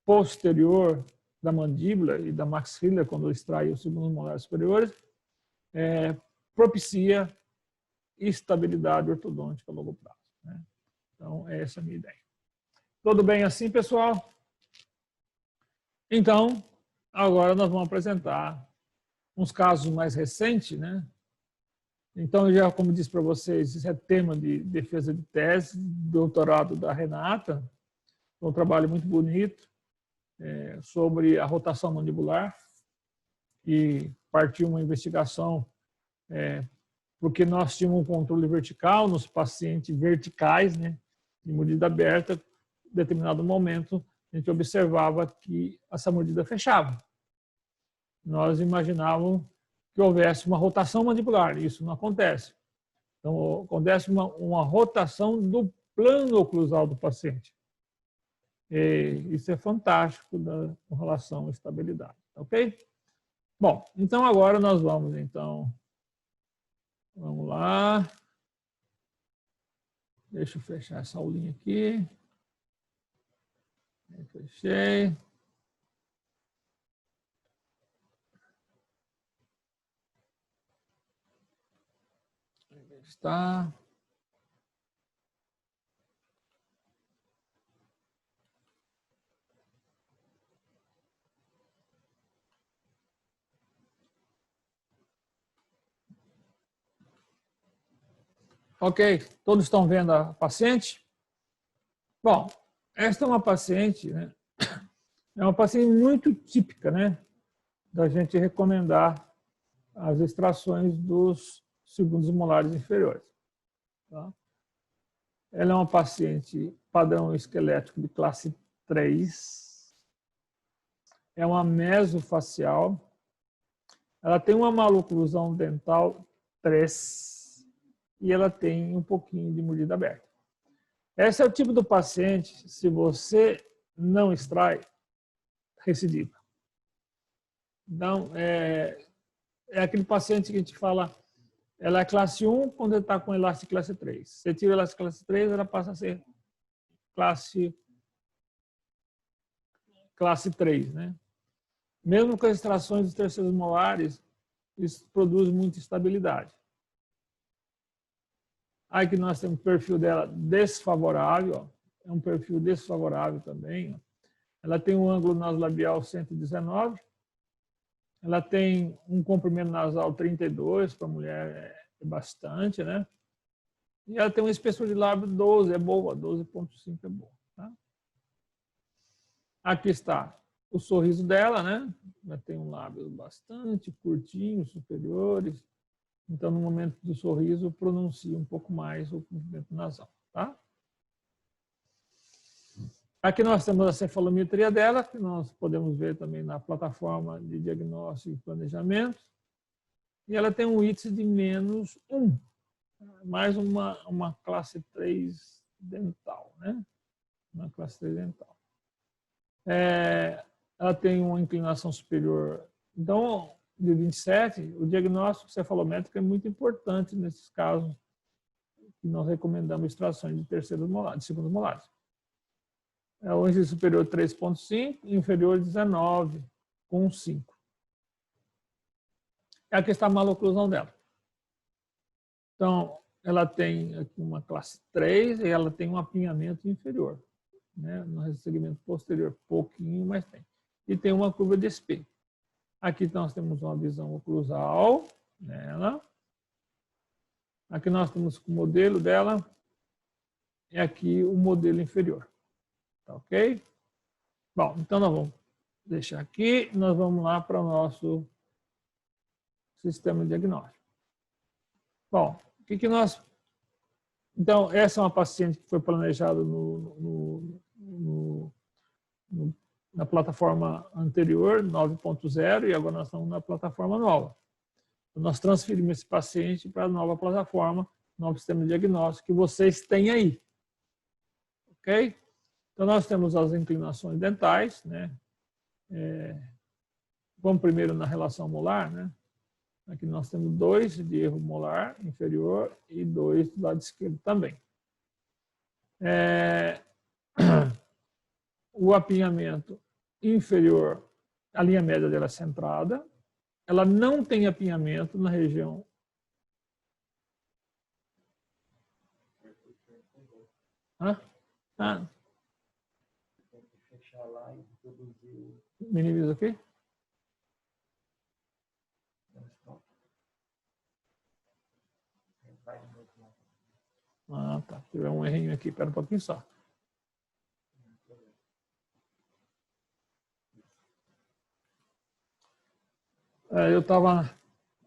posterior da mandíbula e da maxila, quando extrai os segundos molares superiores, propicia estabilidade ortodôntica a longo prazo, né? Então, essa é a minha ideia. Tudo bem assim, pessoal? Então, agora nós vamos apresentar uns casos mais recentes, né? Então, já como disse para vocês, isso é tema de defesa de tese, doutorado da Renata, um trabalho muito bonito sobre a rotação mandibular, e partiu uma investigação porque nós tínhamos um controle vertical nos pacientes verticais, né, de mordida aberta. Em determinado momento, a gente observava que essa mordida fechava. Nós imaginávamos que houvesse uma rotação mandibular, isso não acontece. Então, acontece uma rotação do plano oclusal do paciente. E isso é fantástico com relação à estabilidade, ok? Bom, então agora nós vamos, vamos lá. Deixa eu fechar essa aulinha aqui. Fechei. Está. Ok, todos estão vendo a paciente? Bom, esta é uma paciente, né? É uma paciente muito típica, né? Da gente recomendar as extrações dos segundos molares inferiores. Tá? Ela é uma paciente padrão esquelético de classe 3. É uma mesofacial. Ela tem uma maloclusão dental 3 e ela tem um pouquinho de mordida aberta. Esse é o tipo do paciente, se você não extrai, recidiva. Então, é aquele paciente que a gente fala, ela é classe 1 quando ele está com elástico classe 3. Você tira elástico classe 3, ela passa a ser classe 3, né? Mesmo com as extrações dos terceiros molares, isso produz muita estabilidade. Aqui nós temos o perfil dela desfavorável, ó. É um perfil desfavorável também. Ó. Ela tem um ângulo nasolabial 119, ela tem um comprimento nasal 32, para a mulher é bastante, né? E ela tem uma espessura de lábio 12, é boa, 12,5 é boa. Tá? Aqui está o sorriso dela, né? Ela tem um lábio bastante curtinho, superiores. Então, no momento do sorriso, pronuncia um pouco mais o comprimento nasal, tá? Aqui nós temos a cefalometria dela, que nós podemos ver também na plataforma de diagnóstico e planejamento. E ela tem um índice de menos 1, mais uma classe 3 dental, né? Uma classe 3 dental. Ela tem uma inclinação superior. Então, de 27, o diagnóstico cefalométrico é muito importante nesses casos que nós recomendamos extrações de terceiros molares, de segundos molares. O índice superior 3,5, inferior 19,5. Aqui está a maloclusão dela. Então, ela tem aqui uma classe 3 e ela tem um apinhamento inferior. Né? No segmento posterior, pouquinho, mas tem. E tem uma curva de SP. Aqui nós temos uma visão oclusal nela. Aqui nós temos o modelo dela. E aqui o modelo inferior. Tá ok? Bom, então nós vamos deixar aqui. Nós vamos lá para o nosso sistema diagnóstico. Bom, o que nós... Então, essa é uma paciente que foi planejada na plataforma anterior, 9.0, e agora nós estamos na plataforma nova. Então, nós transferimos esse paciente para a nova plataforma, novo sistema de diagnóstico que vocês têm aí. Ok? Então, nós temos as inclinações dentais, né? Vamos primeiro na relação molar, né? Aqui nós temos 2 de erro molar inferior e 2 do lado esquerdo também. O apinhamento inferior, a linha média dela é centrada. Ela não tem apinhamento na região... Minimiza aqui? Ah, tá. Tiver um errinho aqui, espera um pouquinho só.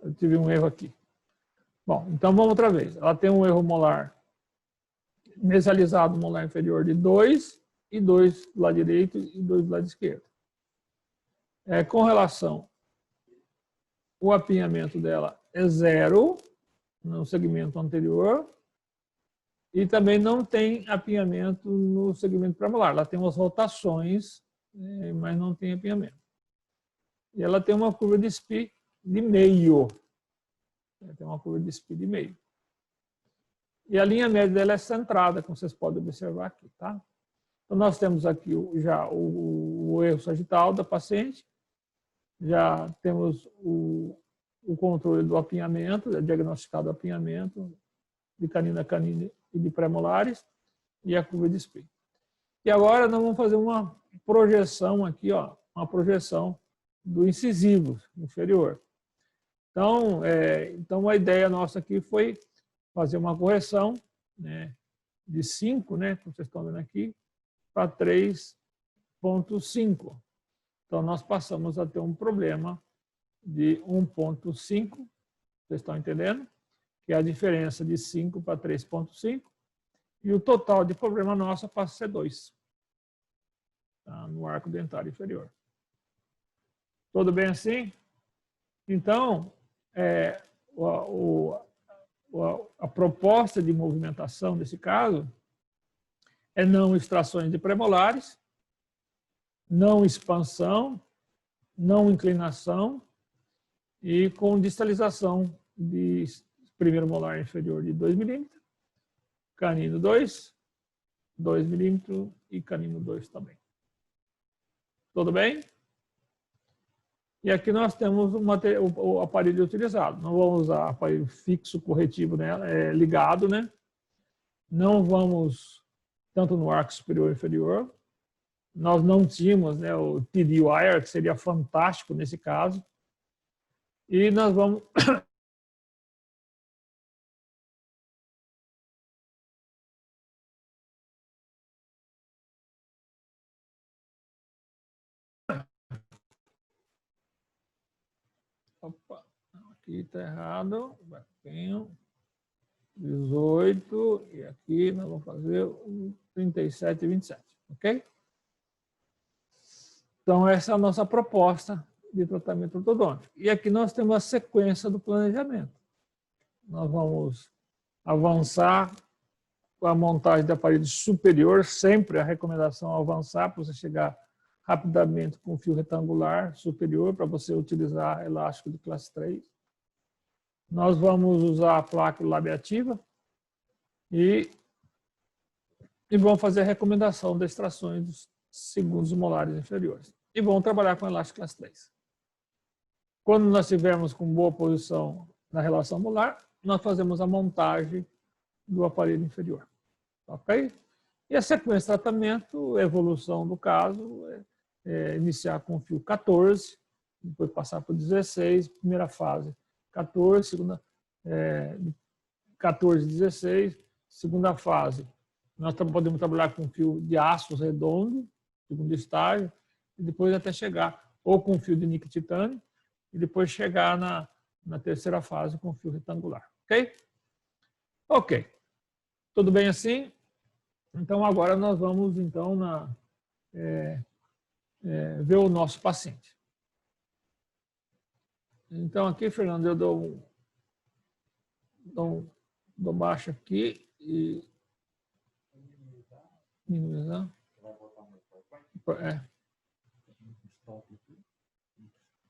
Eu tive um erro aqui. Bom, então vamos outra vez. Ela tem um erro molar mesializado molar inferior de 2, e 2 do lado direito e 2 do lado esquerdo. Com relação, o apinhamento dela é 0 no segmento anterior e também não tem apinhamento no segmento premolar. Ela tem umas rotações, mas não tem apinhamento. E ela tem uma curva de SPI de meio. Tem uma curva de SPI de meio. E a linha média dela é centrada, como vocês podem observar aqui, tá? Então, nós temos aqui já o erro sagital da paciente, já temos o controle do apinhamento, diagnosticado o apinhamento de canina a canina e de premolares, e a curva de SPI. E agora nós vamos fazer uma projeção aqui, ó, uma projeção do incisivo inferior. Então a ideia nossa aqui foi fazer uma correção, né, de 5, né, como vocês estão vendo aqui, para 3,5. Então, nós passamos a ter um problema de 1,5, vocês estão entendendo? Que é a diferença de 5 para 3,5. E o total de problema nosso passa a ser 2. Tá? No arco dentário inferior. Tudo bem assim? Então, a proposta de movimentação desse caso é não extrações de premolares, não expansão, não inclinação e com distalização de primeiro molar inferior de 2 milímetros, canino 2, 2 milímetros e canino 2 também. Tudo bem? E aqui nós temos o aparelho utilizado. Não vamos usar aparelho fixo corretivo, né, ligado, né? Não vamos tanto no arco superior e inferior. Nós não tínhamos, né, o TD Wire, que seria fantástico nesse caso. E nós vamos... Opa, aqui está errado. 18, e aqui nós vamos fazer 37 e 27, ok? Então, essa é a nossa proposta de tratamento ortodôntico. E aqui nós temos a sequência do planejamento. Nós vamos avançar com a montagem do aparelho superior, sempre a recomendação é avançar para você chegar rapidamente com fio retangular superior, para você utilizar elástico de classe 3. Nós vamos usar a placa labiativa e vamos fazer a recomendação das extrações dos segundos molares inferiores. E vamos trabalhar com elástico classe 3. Quando nós estivermos com boa posição na relação molar, nós fazemos a montagem do aparelho inferior. Ok? E a sequência de tratamento, a evolução do caso, iniciar com fio 14, depois passar para 16, primeira fase 14, segunda 14, 16, segunda fase. Nós podemos trabalhar com fio de aço redondo, segundo estágio, e depois até chegar ou com fio de níquel titânio, e depois chegar na terceira fase com fio retangular. Ok? Ok. Tudo bem assim? Então, agora nós vamos então ver o nosso paciente. Então, aqui, Fernando, eu dou baixo aqui e minimizar.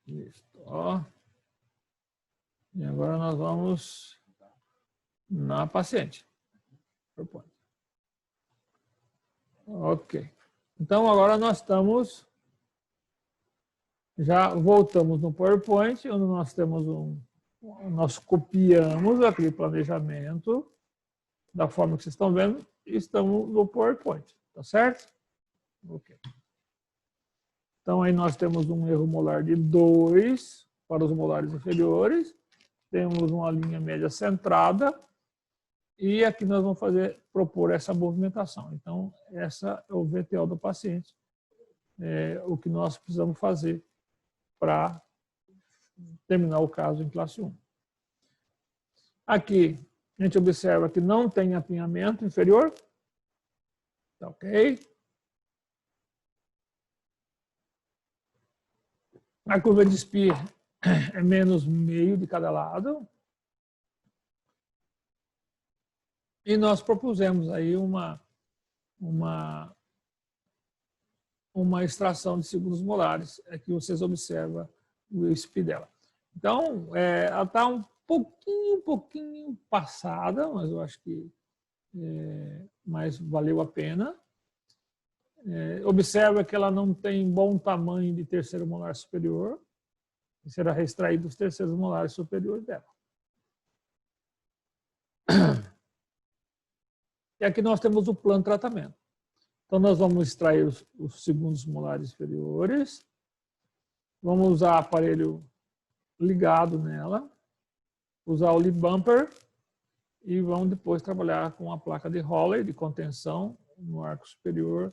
Isso, ó. E agora nós vamos na paciente. Ok. Então, agora nós já voltamos no PowerPoint, onde nós temos nós copiamos aquele planejamento da forma que vocês estão vendo e estamos no PowerPoint, tá certo? Ok. Então, aí nós temos um erro molar de 2 para os molares inferiores, temos uma linha média centrada E aqui nós vamos propor essa movimentação. Então, essa é o VTO do paciente, o que nós precisamos fazer para terminar o caso em classe 1. Aqui, a gente observa que não tem apinhamento inferior. Tá ok? A curva de Spear é menos meio de cada lado. E nós propusemos aí uma extração de segundos molares. Aqui vocês observam o SPI dela. Então, ela está um pouquinho passada, mas eu acho que mas valeu a pena. Observa que ela não tem bom tamanho de terceiro molar superior, e será reextraído os terceiros molares superiores dela. E aqui nós temos o plano de tratamento. Então, nós vamos extrair os segundos molares inferiores, vamos usar aparelho ligado nela, usar o lip bumper e vamos depois trabalhar com a placa de Hawley, de contenção no arco superior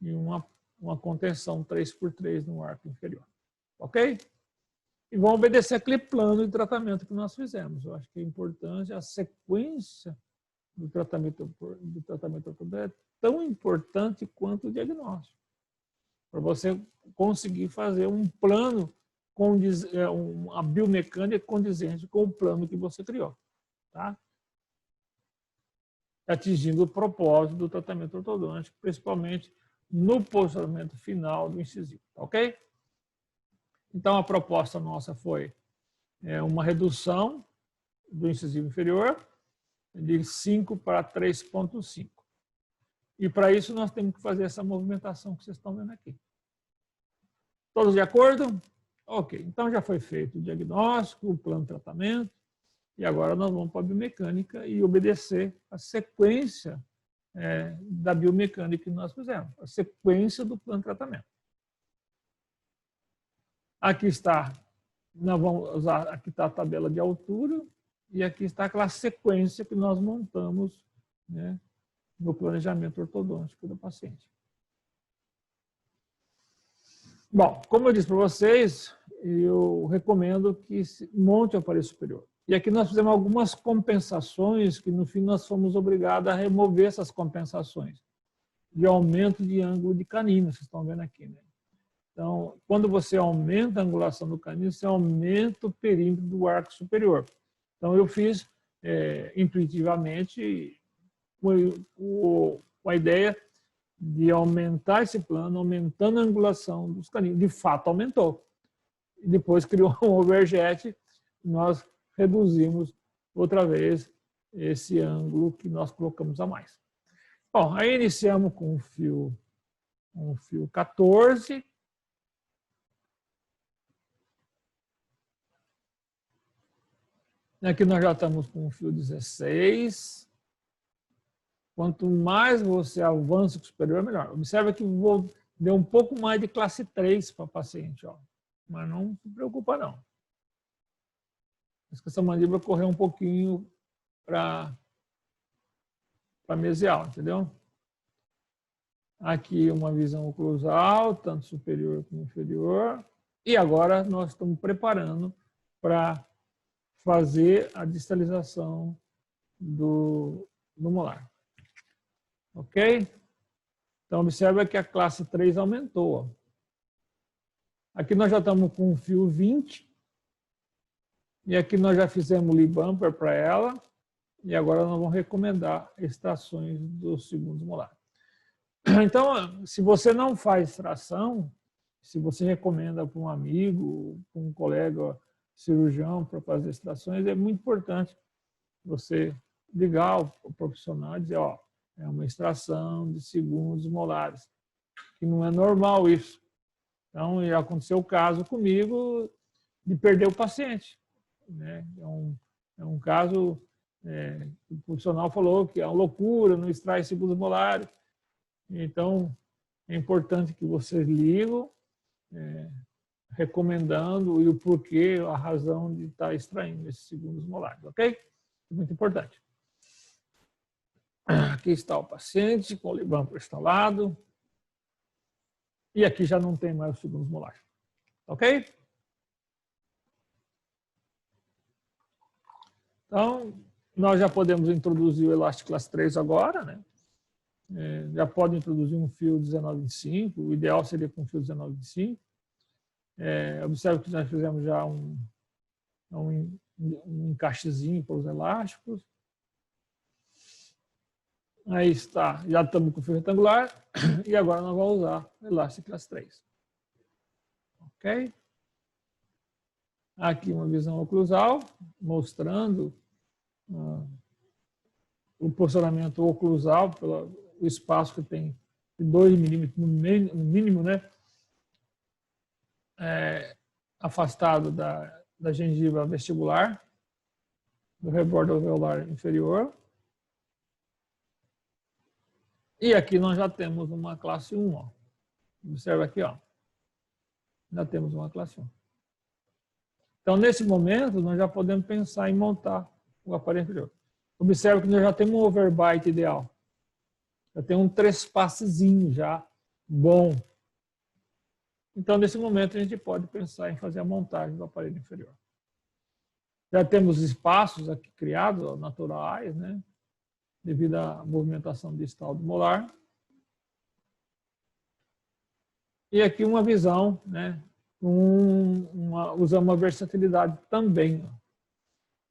e uma contenção 3x3 no arco inferior. Ok? E vamos obedecer aquele plano de tratamento que nós fizemos. Eu acho que é importante a sequência do tratamento ortodôntico é tão importante quanto o diagnóstico. Para você conseguir fazer um plano, uma biomecânica condizente com o plano que você criou. Tá? Atingindo o propósito do tratamento ortodôntico, principalmente no posicionamento final do incisivo. Ok? Então, a proposta nossa foi uma redução do incisivo inferior de 5 para 3,5. E para isso nós temos que fazer essa movimentação que vocês estão vendo aqui. Todos de acordo? Ok. Então já foi feito o diagnóstico, o plano de tratamento, e agora nós vamos para a biomecânica e obedecer a sequência da biomecânica que nós fizemos, a sequência do plano de tratamento. Aqui está, nós vamos usar, aqui está a tabela de altura, e aqui está aquela sequência que nós montamos, né, no planejamento ortodôntico do paciente. Bom, como eu disse para vocês, eu recomendo que monte o aparelho superior. E aqui nós fizemos algumas compensações que no fim nós fomos obrigados a remover essas compensações de aumento de ângulo de canino, vocês estão vendo aqui, né? Então, quando você aumenta a angulação do canino, você aumenta o perímetro do arco superior. Então, eu fiz intuitivamente com a ideia de aumentar esse plano, aumentando a angulação dos caninos. De fato, aumentou. E depois criou um overjet, nós reduzimos outra vez esse ângulo que nós colocamos a mais. Bom, aí iniciamos com um fio 14. Aqui nós já estamos com o fio 16. Quanto mais você avança com o superior, melhor. Observa que deu um pouco mais de classe 3 para o paciente, ó. Mas não se preocupa, não. Essa mandíbula correu um pouquinho para mesial, entendeu? Aqui uma visão oclusal, tanto superior como inferior. E agora nós estamos preparando para fazer a distalização do molar. Ok? Então, observa que a classe 3 aumentou. Aqui nós já estamos com o fio 20. E aqui nós já fizemos o lip bumper para ela. E agora nós vamos recomendar extrações dos segundos molares. Então, se você não faz extração, se você recomenda para um amigo, para um colega cirurgião para fazer extrações, é muito importante você ligar o profissional e dizer, ó, é uma extração de segundos molares, que não é normal isso. Então, aconteceu o caso comigo de perder o paciente, né? É um caso, o profissional falou que é uma loucura, não extrai segundos molares. Então, é importante que vocês ligam, recomendando e o porquê, a razão de estar extraindo esses segundos molares, ok? Muito importante. Aqui está o paciente com o Livampo instalado. E aqui já não tem mais os segundos molares. Ok? Então, nós já podemos introduzir o elástico classe 3 agora, né? Já pode introduzir um fio 1925, o ideal seria com fio 1925. Observe que nós fizemos já um encaixezinho para os elásticos. Aí está, já estamos com o fio retangular e agora nós vamos usar o elástico classe 3. Ok? Aqui uma visão oclusal, mostrando o posicionamento oclusal, pelo espaço que tem de 2 milímetros no mínimo, né? Afastado da gengiva vestibular, do rebordo alveolar inferior. E aqui nós já temos uma classe 1. Ó. Observa aqui, ó. Já temos uma classe 1. Então, nesse momento, nós já podemos pensar em montar o aparelho inferior. Observe que nós já temos um overbite ideal. Já tem um trespassezinho já bom. Então, nesse momento, a gente pode pensar em fazer a montagem do aparelho inferior. Já temos espaços aqui criados, ó, naturais, né? Devido à movimentação distal do molar. E aqui uma visão, né? Usando uma versatilidade também.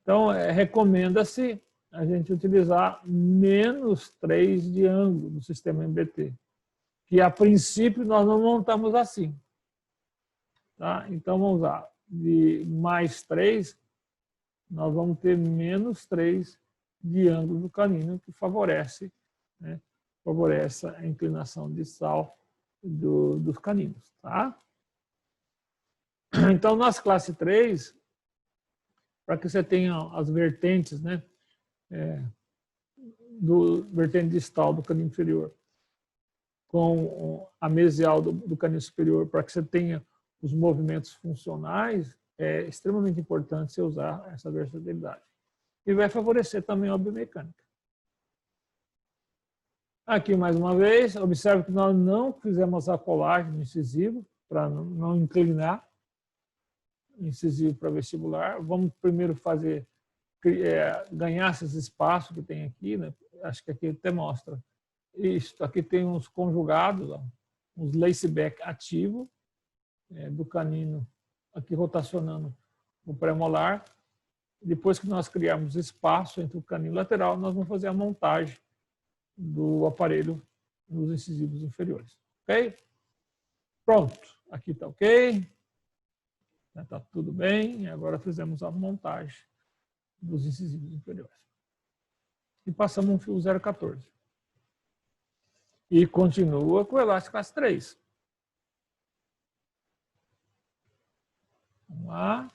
Então, recomenda-se a gente utilizar -3 de ângulo no sistema MBT, que a princípio nós não montamos assim. Tá? Então, vamos usar de +3, nós vamos ter -3 de ângulo do canino, que favorece, né? Favorece a inclinação distal dos caninos. Tá? Então, nas classe 3, para que você tenha as vertentes, né, do vertente distal do canino inferior com a mesial do canino superior, para que você tenha os movimentos funcionais, é extremamente importante você usar essa versatilidade. E vai favorecer também a biomecânica. Aqui, mais uma vez, observe que nós não fizemos a colagem no incisivo, para não inclinar incisivo para vestibular. Vamos primeiro fazer, ganhar esses espaços que tem aqui, né? Acho que aqui até mostra. Isso, aqui tem uns conjugados, ó, uns laceback ativo do canino, aqui rotacionando o pré-molar. Depois que nós criarmos espaço entre o canino lateral, nós vamos fazer a montagem do aparelho nos incisivos inferiores. Ok? Pronto. Aqui está ok. Está tudo bem. Agora fizemos a montagem dos incisivos inferiores. E passamos um fio 0,14. E continua com o elástico classe 3. Vamos lá.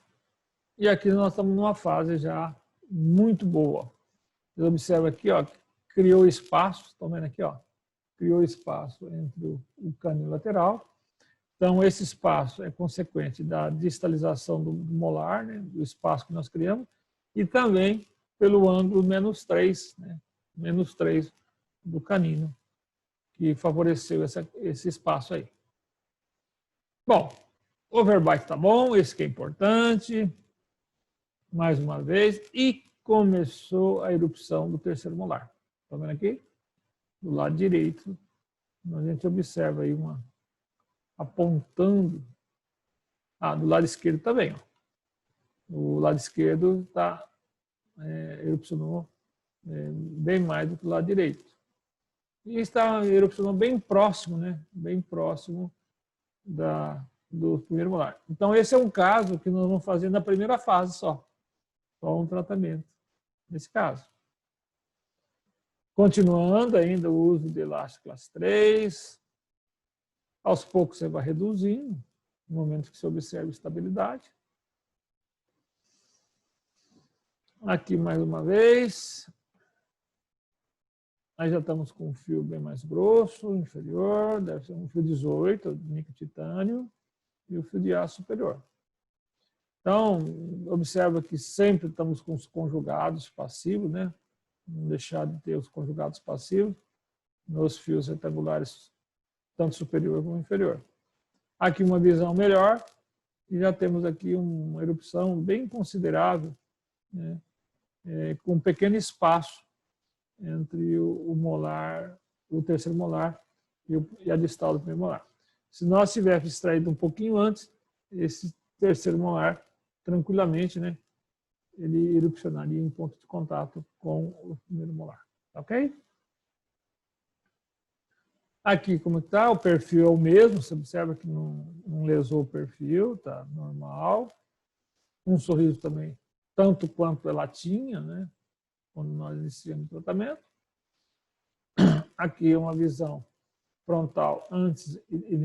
E aqui nós estamos numa fase já muito boa. Você observa aqui, ó, criou espaço, estão vendo aqui, ó, criou espaço entre o canino lateral. Então, esse espaço é consequente da distalização do molar, né, do espaço que nós criamos, e também pelo ângulo -3, né, -3 do canino, que favoreceu esse espaço aí. Bom, o overbite está bom, esse que é importante, mais uma vez, e começou a erupção do terceiro molar. Está vendo aqui? Do lado direito, a gente observa aí apontando. Do lado esquerdo também. Ó. O lado esquerdo erupcionou bem mais do que o lado direito. E está erupcionando bem próximo, né? Bem próximo do primeiro molar. Então, esse é um caso que nós vamos fazer na primeira fase só um tratamento, nesse caso. Continuando ainda o uso de elástico classe 3. Aos poucos você vai reduzindo, no momento que você observa estabilidade. Aqui mais uma vez. Aí já estamos com um fio bem mais grosso, inferior, deve ser um fio 18, de níquel titânio, e o fio de aço superior. Então, observa que sempre estamos com os conjugados passivos, né? não deixar de ter os conjugados passivos nos fios retangulares, tanto superior como inferior. Aqui uma visão melhor, e já temos aqui uma erupção bem considerável, né, com um pequeno espaço entre o molar, o terceiro molar e a distal do primeiro molar. Se nós tivéssemos extraído um pouquinho antes, esse terceiro molar, tranquilamente, né, ele erupcionaria em ponto de contato com o primeiro molar. Ok? Aqui, como está, o perfil é o mesmo, você observa que não lesou o perfil, está normal. Um sorriso também, tanto quanto ela tinha, né, quando nós iniciamos o tratamento. Aqui uma visão frontal antes e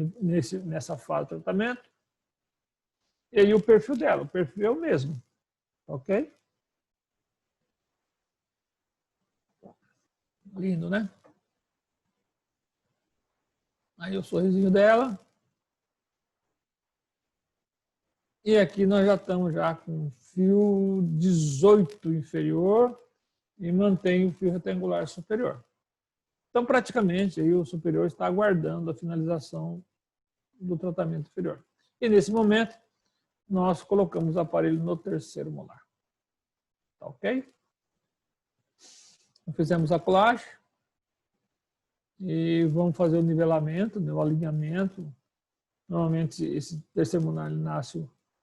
nessa fase do tratamento. E aí o perfil dela, o perfil é o mesmo, ok? Lindo, né? Aí o sorrisinho dela. E aqui nós já estamos já com fio 18 inferior e mantém o fio retangular superior. Então, praticamente, aí o superior está aguardando a finalização do tratamento inferior. E, nesse momento, nós colocamos o aparelho no terceiro molar. Tá ok? Fizemos a colagem e vamos fazer o nivelamento, o alinhamento. Normalmente, esse terceiro molar ele nasce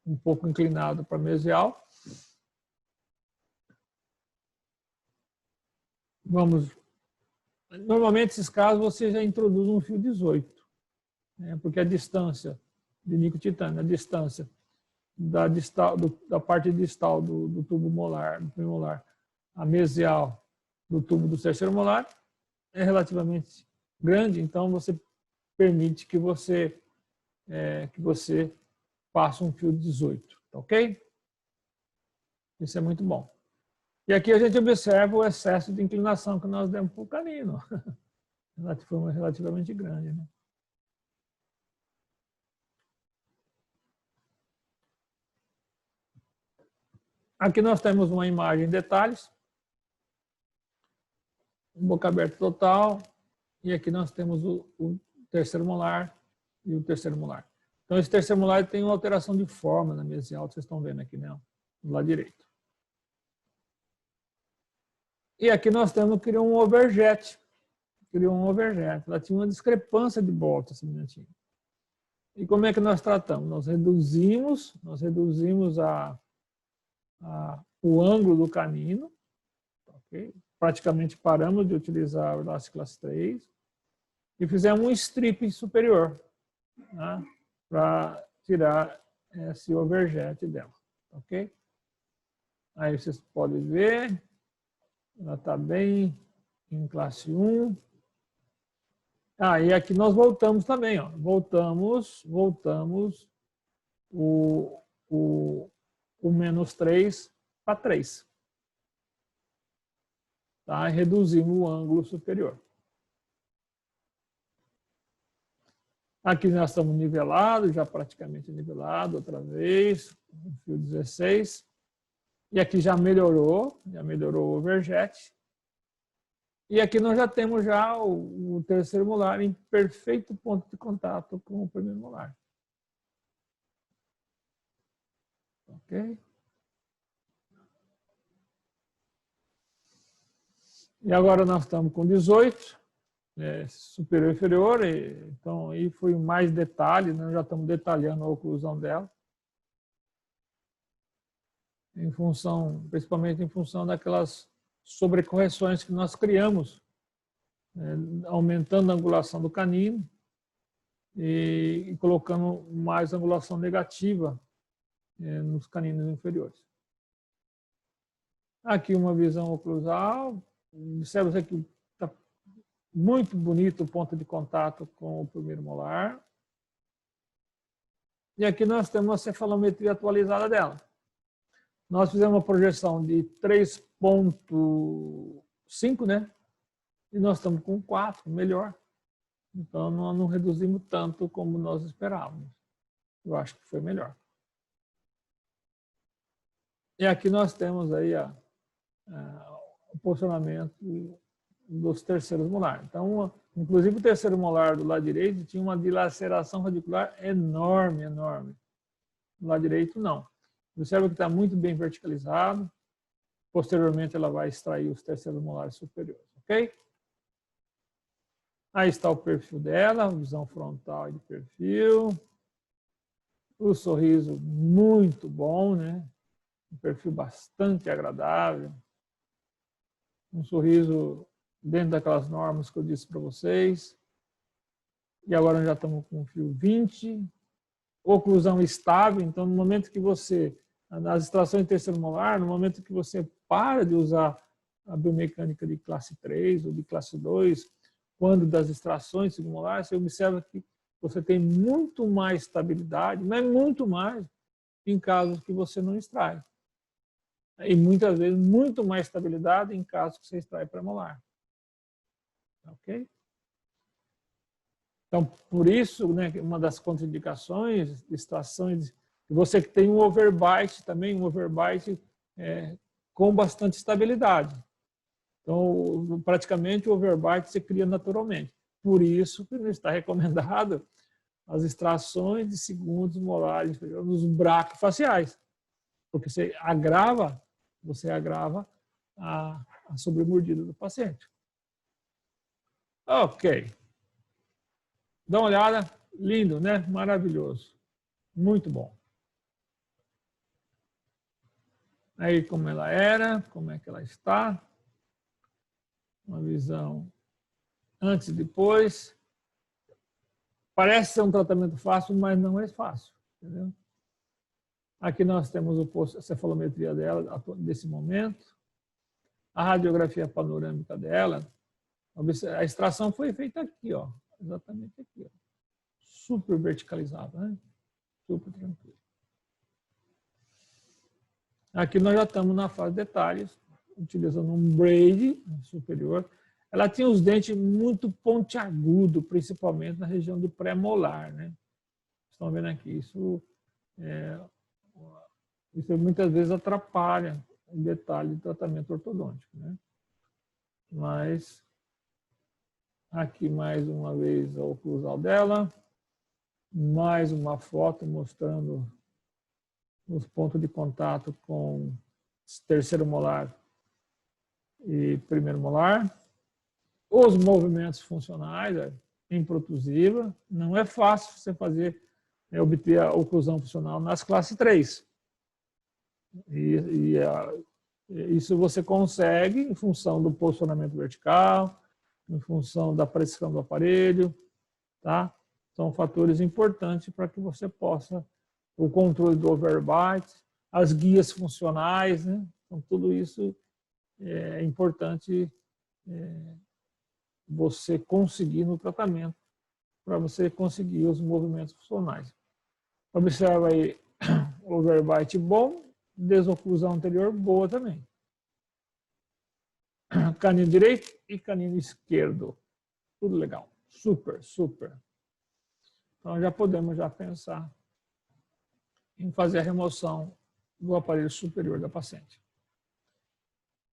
um pouco inclinado para mesial. Normalmente, nesses casos, você já introduz um fio 18, né, porque a distância de níquel-titânio, a distância da parte distal do tubo molar, do primeiro molar, a mesial do tubo do terceiro molar, é relativamente grande, então você permite que você passe um fio 18, tá ok? Isso é muito bom. E aqui a gente observa o excesso de inclinação que nós demos para o canino. Foi relativamente grande, né? Aqui nós temos uma imagem em detalhes. Boca aberta total. E aqui nós temos o terceiro molar e o terceiro molar. Então, esse terceiro molar tem uma alteração de forma na mesial, vocês estão vendo aqui, né? Do lado direito. E aqui nós temos, criou um overjet. Ela tinha uma discrepância de volta, essa menininha. E como é que nós tratamos? Nós reduzimos o ângulo do canino, okay? Praticamente paramos de utilizar o elástico classe 3 e fizemos um strip superior, né, para tirar esse overjet dela, ok? Aí vocês podem ver, ela está bem em classe 1. E aqui nós voltamos também, ó. Voltamos o menos 3 para 3. Tá? E reduzimos o ângulo superior. Aqui nós estamos nivelados, já praticamente nivelado outra vez, o fio 16. E aqui já melhorou o overjet. E aqui nós já temos já o terceiro molar em perfeito ponto de contato com o primeiro molar. Ok? E agora nós estamos com 18, superior e inferior, então aí foi mais detalhe, nós já estamos detalhando a oclusão dela. Principalmente em função daquelas sobrecorreções que nós criamos, aumentando a angulação do canino e colocando mais angulação negativa nos caninos inferiores. Aqui uma visão oclusal. Observa que está muito bonito o ponto de contato com o primeiro molar. E aqui nós temos a cefalometria atualizada dela. Nós fizemos uma projeção de 3,5, né? E nós estamos com 4, melhor. Então, nós não reduzimos tanto como nós esperávamos. Eu acho que foi melhor. E aqui nós temos aí o posicionamento dos terceiros molares. Então, inclusive o terceiro molar do lado direito tinha uma dilaceração radicular enorme, enorme. Do lado direito, não. Observa que está muito bem verticalizado. Posteriormente, ela vai extrair os terceiros molares superiores, ok? Aí está o perfil dela, visão frontal e de perfil. O sorriso muito bom, né? Um perfil bastante agradável. Um sorriso dentro daquelas normas que eu disse para vocês. E agora nós já estamos com o fio 20. Oclusão estável, então no momento que você, nas extrações de terceiro molar, no momento que você para de usar a biomecânica de classe 3 ou de classe 2, quando das extrações de segundo molar, você observa que você tem muito mais estabilidade, mas muito mais em casos que você não extrai. E muitas vezes muito mais estabilidade em casos que você extrai premolar. Ok? Então, por isso, né, uma das contraindicações de extrações, você que tem um overbite também, um overbite com bastante estabilidade. Então, praticamente o overbite se cria naturalmente. Por isso que não está recomendado as extrações de segundos molares inferiores nos braquiofaciais, porque você agrava a sobremordida do paciente. Ok. Dá uma olhada, lindo, né? Maravilhoso. Muito bom. Aí como ela era, como é que ela está. Uma visão antes e depois. Parece ser um tratamento fácil, mas não é fácil. Entendeu? Aqui nós temos a cefalometria dela, desse momento. A radiografia panorâmica dela. A extração foi feita aqui, ó. Exatamente aqui, ó. Super verticalizado, né? Super tranquilo. Aqui nós já estamos na fase de detalhes, utilizando um braid superior. Ela tinha os dentes muito pontiagudos, principalmente na região do pré-molar, né? Estão vendo aqui, isso muitas vezes atrapalha o detalhe do tratamento ortodôntico, né? Mas aqui mais uma vez a oclusal dela, mais uma foto mostrando os pontos de contato com terceiro molar e primeiro molar. Os movimentos funcionais, improtusiva, não é fácil você obter a oclusão funcional nas classes 3. Isso você consegue em função do posicionamento vertical, em função da precisão do aparelho, tá? São fatores importantes para que você possa, o controle do overbite, as guias funcionais, né? Então, tudo isso é importante você conseguir no tratamento, para você conseguir os movimentos funcionais. Observa aí, overbite bom, desoclusão anterior boa também. Canino direito e canino esquerdo. Tudo legal. Super, super. Então já podemos pensar em fazer a remoção do aparelho superior da paciente.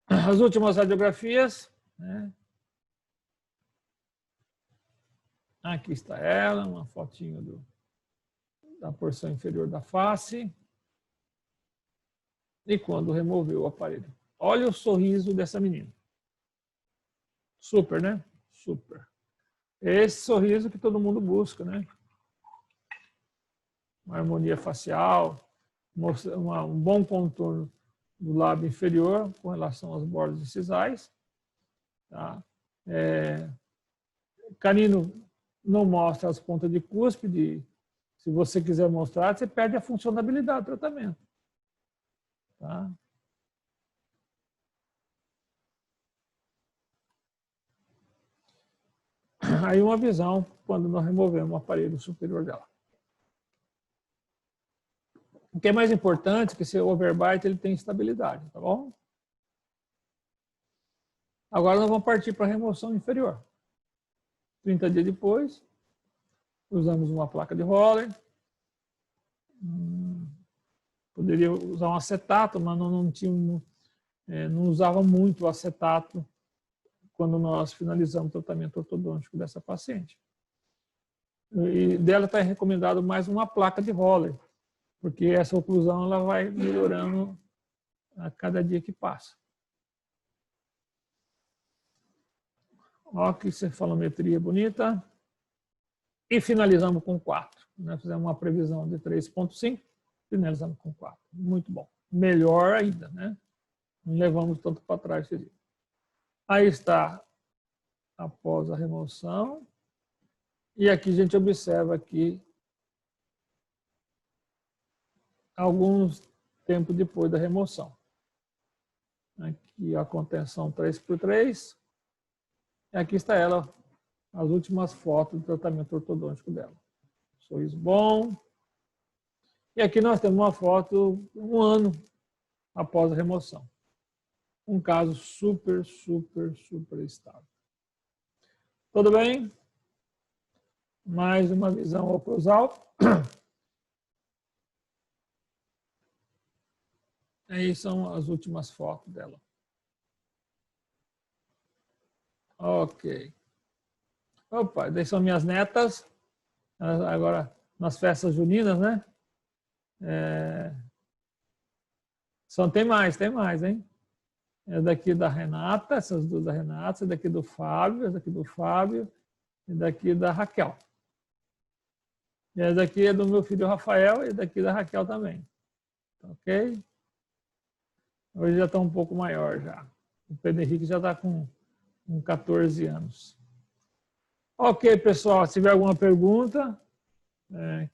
As últimas radiografias, né? Aqui está ela, uma fotinho da porção inferior da face. E quando removeu o aparelho. Olha o sorriso dessa menina. Super, né? Super. Esse sorriso que todo mundo busca, né? Uma harmonia facial, um bom contorno do lábio inferior com relação às bordas incisais. Tá? Canino não mostra as pontas de cúspide. Se você quiser mostrar, você perde a funcionalidade do tratamento. Tá? Aí uma visão quando nós removemos o aparelho superior dela. O que é mais importante é que esse overbite ele tem estabilidade, tá bom? Agora nós vamos partir para a remoção inferior. 30 dias depois, usamos uma placa de roller. Poderia usar um acetato, mas não tinha não usava muito o acetato quando nós finalizamos o tratamento ortodôntico dessa paciente. E dela está recomendado mais uma placa de Roller, porque essa oclusão ela vai melhorando a cada dia que passa. Ó, que cefalometria bonita. E finalizamos com 4. Nós fizemos uma previsão de 3,5, finalizamos com 4. Muito bom. Melhor ainda, né? Não levamos tanto para trás esse dia. Aí está após a remoção. E aqui a gente observa aqui alguns tempos depois da remoção. Aqui a contenção 3x3. E aqui está ela, as últimas fotos do tratamento ortodôntico dela. Sorriso bom. E aqui nós temos uma foto 1 ano após a remoção. Um caso super estável. Tudo bem? Mais uma visão oclusal. Aí são as últimas fotos dela. Ok. Opa, daí são minhas netas. Agora, nas festas juninas, né? Tem mais, hein? É daqui da Renata, essas duas da Renata, essa daqui do Fábio, essa daqui do Fábio e daqui da Raquel. E essa daqui é do meu filho Rafael e daqui da Raquel também. Ok? Hoje já está um pouco maior já. O Pedro Henrique já está com 14 anos. Ok, pessoal, se tiver alguma pergunta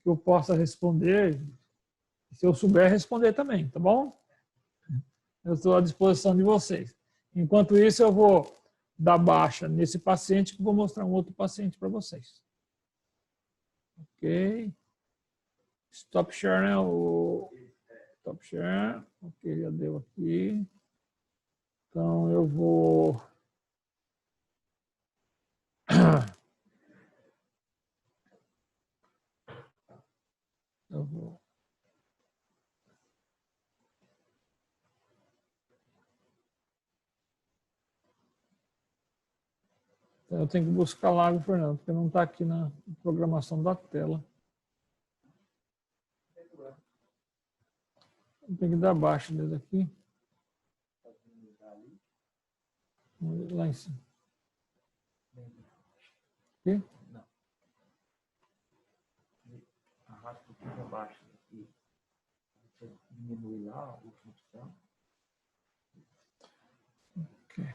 que eu possa responder, se eu souber responder também, tá bom? Eu estou à disposição de vocês. Enquanto isso, eu vou dar baixa nesse paciente, que vou mostrar um outro paciente para vocês. Ok. Stop share, né? Stop share. Ok, já deu aqui. Então, eu vou... Eu tenho que buscar lá, Fernando, porque não está aqui na programação da tela. Eu tenho que dar baixa dele aqui. Lá em cima. Aqui? Não. Arrasta um pouquinho para baixo aqui. Você diminui lá a última opção. Ok.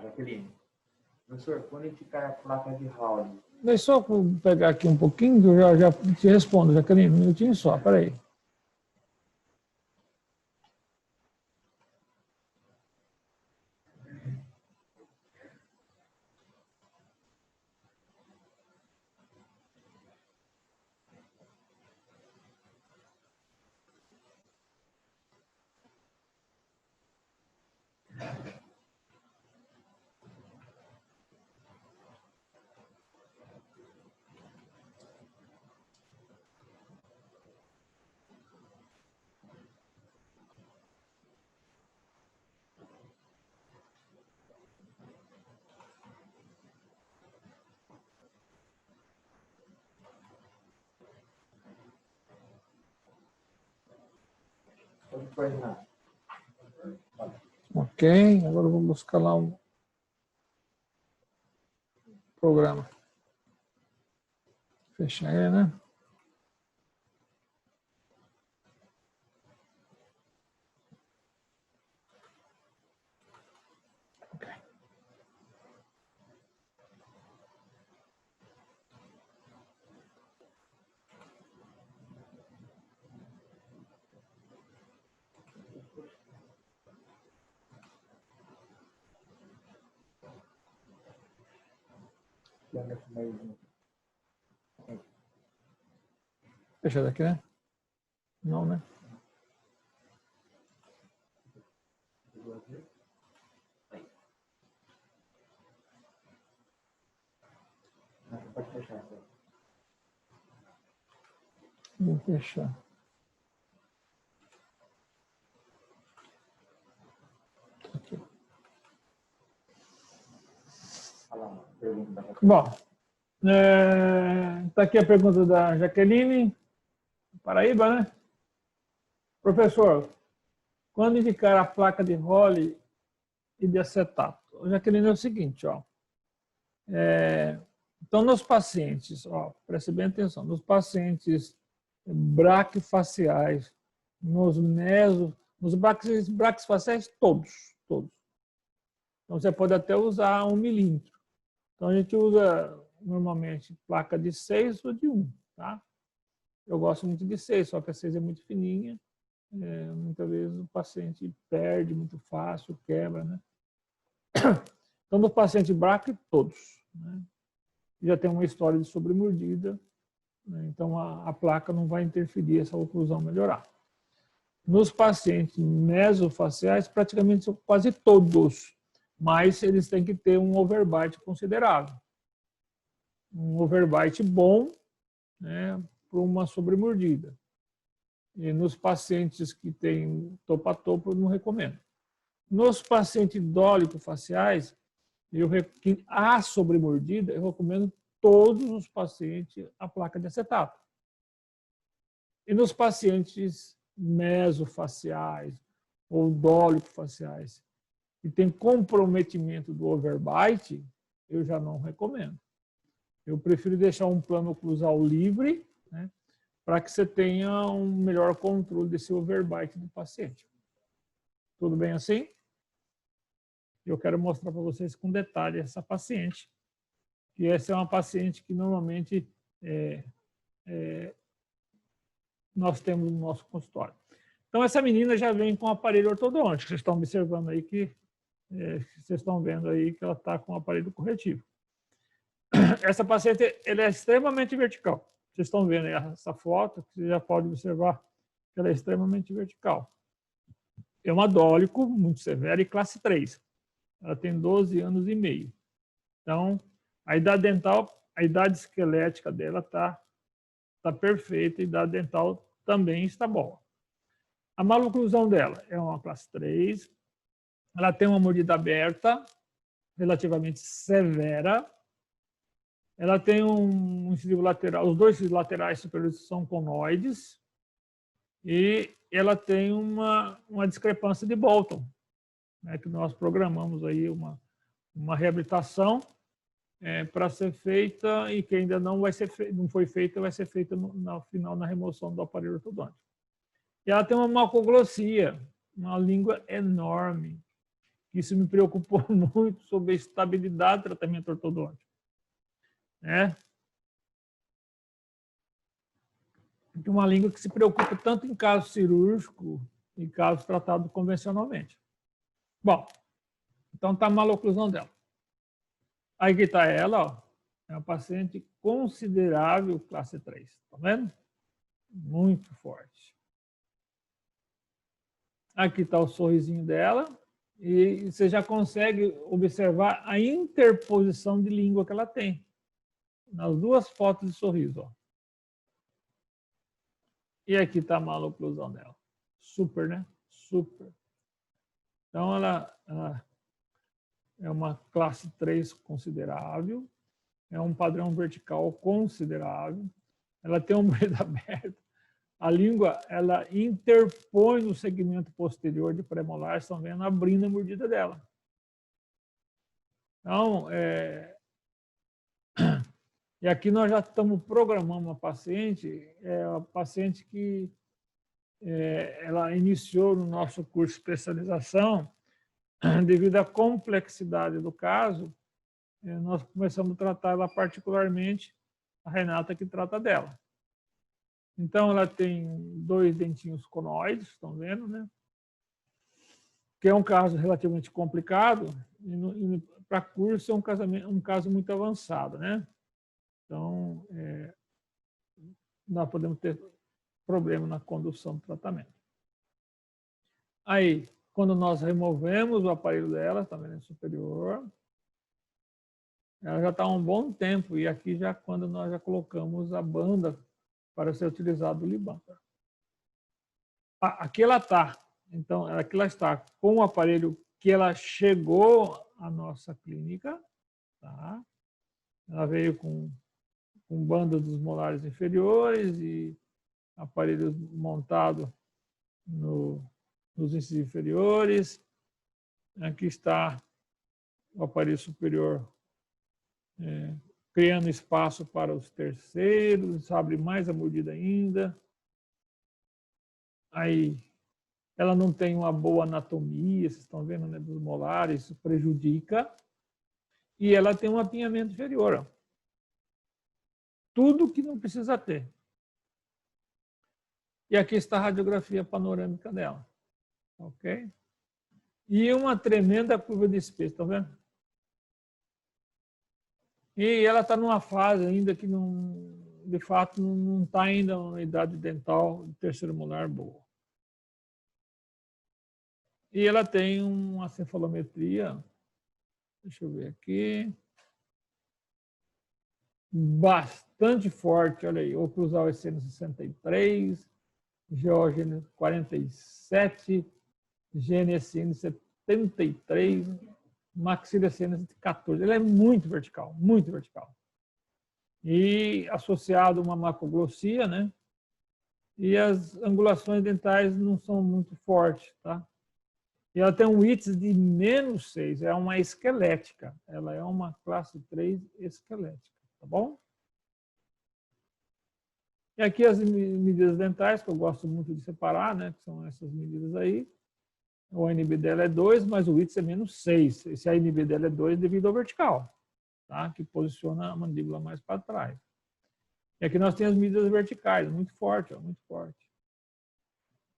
Jaqueline. Professor, quando a gente cai a placa de Howley? Deixa eu só pegar aqui um pouquinho, que eu já te respondo, Jaqueline, um minutinho só, peraí. Ok, agora eu vou buscar lá um programa. Fechar ele, né? Ok. Fechar daqui, né? Não, né? Pode fechar. Vou fechar. Olha lá, pergunta da Raquel. Bom, está aqui a pergunta da Jaqueline, Paraíba, né? Professor, quando indicar a placa de Role e de acetato? Jaqueline, é o seguinte, ó. Então, nos pacientes, ó, preste bem atenção, nos pacientes braquifaciais, nos braquifaciais todos. Então, você pode até usar 1 milímetro. Então, a gente usa normalmente placa de 6 ou de 1, tá? Eu gosto muito de 6, só que a 6 é muito fininha. Muitas vezes o paciente perde muito fácil, quebra, né? Então, no paciente braque, todos, né? Já tem uma história de sobremordida, né? Então a placa não vai interferir essa oclusão melhorar. Nos pacientes mesofaciais, praticamente são quase todos, mas eles têm que ter um overbite considerável. Um overbite bom, né, para uma sobremordida. E nos pacientes que têm topo-a-topo, eu não recomendo. Nos pacientes dólico-faciais, que há sobremordida, eu recomendo todos os pacientes a placa de acetato. E nos pacientes mesofaciais ou dólico-faciais que tem comprometimento do overbite, eu já não recomendo. Eu prefiro deixar um plano oclusal livre, né, para que você tenha um melhor controle desse overbite do paciente. Tudo bem assim? Eu quero mostrar para vocês com detalhe essa paciente, que essa é uma paciente que normalmente nós temos no nosso consultório. Então, essa menina já vem com o aparelho ortodôntico. Vocês estão observando aí que, vocês estão vendo aí que ela está com o aparelho corretivo. Essa paciente, ela é extremamente vertical. Vocês estão vendo aí essa foto, você já pode observar que ela é extremamente vertical. É uma dólico muito severa e classe 3. Ela tem 12 anos e meio. Então, a idade dental, a idade esquelética dela está perfeita, a idade dental também está boa. A maloclusão dela é uma classe 3. Ela tem uma mordida aberta, relativamente severa. Ela tem um incisivo lateral, os dois laterais superiores são conoides. E ela tem uma discrepância de Bolton, né, que nós programamos aí uma reabilitação para ser feita e que ainda não foi feita, vai ser feita no final na remoção do aparelho ortodôntico. E ela tem uma malcoglossia, uma língua enorme. Isso me preocupou muito sobre a estabilidade do tratamento ortodôntico, né? Uma língua que se preocupa tanto em caso cirúrgico e caso tratado convencionalmente. Bom, então está a maloclusão dela. Aí que está ela, ó, é uma paciente considerável classe 3, tá vendo? Muito forte. Aqui está o sorrisinho dela e você já consegue observar a interposição de língua que ela tem nas duas fotos de sorriso, ó. E aqui está a maloclusão dela. Super, né? Super. Então, ela é uma classe 3 considerável, é um padrão vertical considerável, ela tem uma mordida aberta, a língua ela interpõe no segmento posterior de premolar, estão vendo, abrindo a mordida dela. Então, e aqui nós já estamos programando uma paciente que ela iniciou no nosso curso de especialização, devido à complexidade do caso, nós começamos a tratar ela particularmente, a Renata que trata dela. Então, ela tem 2 dentinhos conoides, estão vendo, né? Que é um caso relativamente complicado, e para curso é um caso muito avançado, né? Então, nós podemos ter problema na condução do tratamento. Aí, quando nós removemos o aparelho dela, está vendo, superior, ela já está há um bom tempo, e aqui já quando nós já colocamos a banda para ser utilizado o Liban. Aqui ela está, então, aqui ela está com o aparelho que ela chegou à nossa clínica, Tá? Ela veio com banda dos molares inferiores e aparelho montado nos incisivos inferiores. Aqui está o aparelho superior criando espaço para os terceiros, abre mais a mordida ainda. Aí, ela não tem uma boa anatomia, vocês estão vendo, né, dos molares, isso prejudica. E ela tem um apinhamento inferior. Ó. Tudo que não precisa ter. E aqui está a radiografia panorâmica dela. Ok? E uma tremenda curva de espesso, estão vendo? E ela está numa fase ainda que, não, de fato, não está ainda na idade dental de terceiro molar boa. E ela tem uma cefalometria, deixa eu ver aqui, bastante forte, olha aí, oclusal SN 63, GOGN 47, GNSN 73, maxila SN 14. Ela é muito vertical, muito vertical. E associado a uma macuglossia, né? E as angulações dentais não são muito fortes, tá? E ela tem um WITS de -6, é uma esquelética. Ela é uma classe 3 esquelética, tá bom? E aqui as medidas dentais, que eu gosto muito de separar, né? Que são essas medidas aí. O ANB dela é 2, mas o WITS é -6. Esse ANB dela é 2 devido ao vertical, tá? Que posiciona a mandíbula mais para trás. E aqui nós temos as medidas verticais, muito forte, ó, muito forte.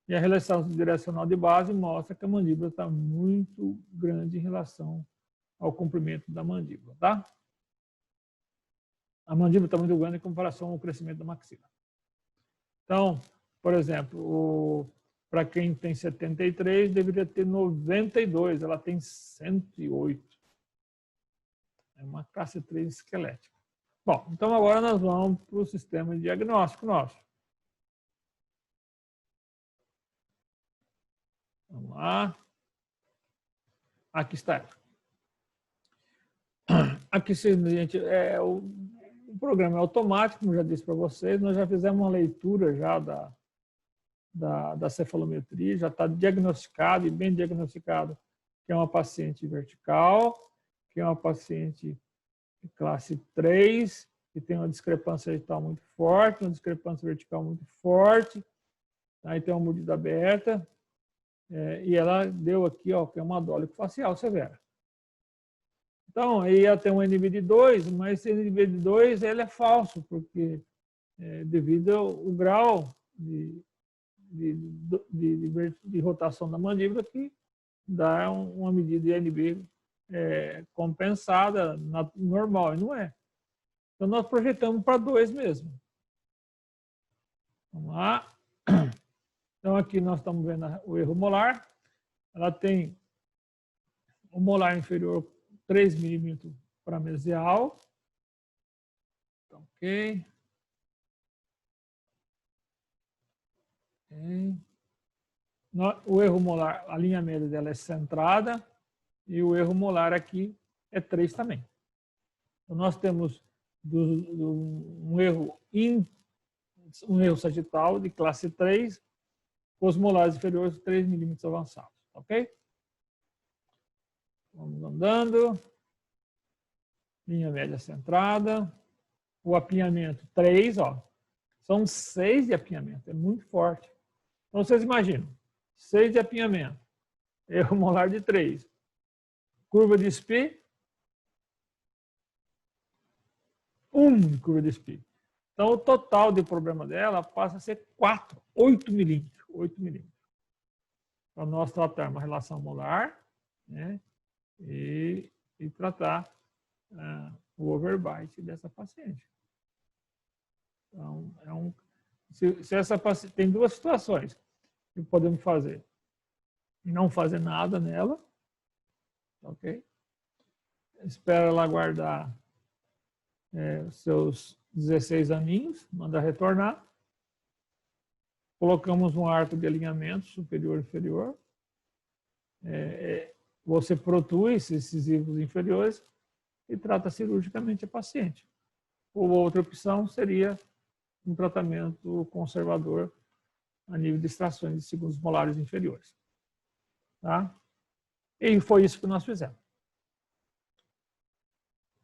E a relação direcional de base mostra que a mandíbula está muito grande em relação ao comprimento da mandíbula, tá? A mandíbula está muito grande em comparação ao crescimento da maxila. Então, por exemplo, para quem tem 73, deveria ter 92, ela tem 108. É uma classe 3 esquelética. Bom, então agora nós vamos para o sistema diagnóstico nosso. Vamos lá. Aqui está. Aqui, gente, o programa é automático, como já disse para vocês. Nós já fizemos uma leitura já da cefalometria, já está diagnosticado e bem diagnosticado que é uma paciente vertical, que é uma paciente de classe 3, que tem uma discrepância digital muito forte, uma discrepância vertical muito forte, aí tem uma mordida aberta. E ela deu aqui, ó, que é uma dólico facial severa. Então, aí ela tem um NB de 2, mas esse NB de 2 ele é falso, porque devido ao grau de rotação da mandíbula que dá uma medida de NB compensada, normal, e não é. Então, nós projetamos para 2 mesmo. Vamos lá. Então, aqui nós estamos vendo o erro molar. Ela tem o molar inferior 3 milímetros para mesial. Ok. O erro molar, a linha média dela é centrada. E o erro molar aqui é 3 também. Então, nós temos um erro sagital de classe 3, com os molares inferiores 3 milímetros avançados, ok? Vamos andando. Linha média centrada. O apinhamento 3, ó. São 6 de apinhamento, é muito forte. Então, vocês imaginam, 6 de apinhamento, erro molar de 3. Curva de SPI, 1 de curva de SPI. Então, o total de problema dela passa a ser 8 milímetros. 8 milímetros. Para nós tratar uma relação molar, né, e tratar o overbite dessa paciente. Então, se essa paciente tem 2 situações que podemos fazer. Não fazer nada nela, ok? Espera ela guardar seus 16 aninhos, manda retornar. Colocamos um arco de alinhamento superior e inferior. Você protui esses incisivos inferiores e trata cirurgicamente a paciente. Ou outra opção seria um tratamento conservador a nível de extrações de segundos molares inferiores. Tá? E foi isso que nós fizemos.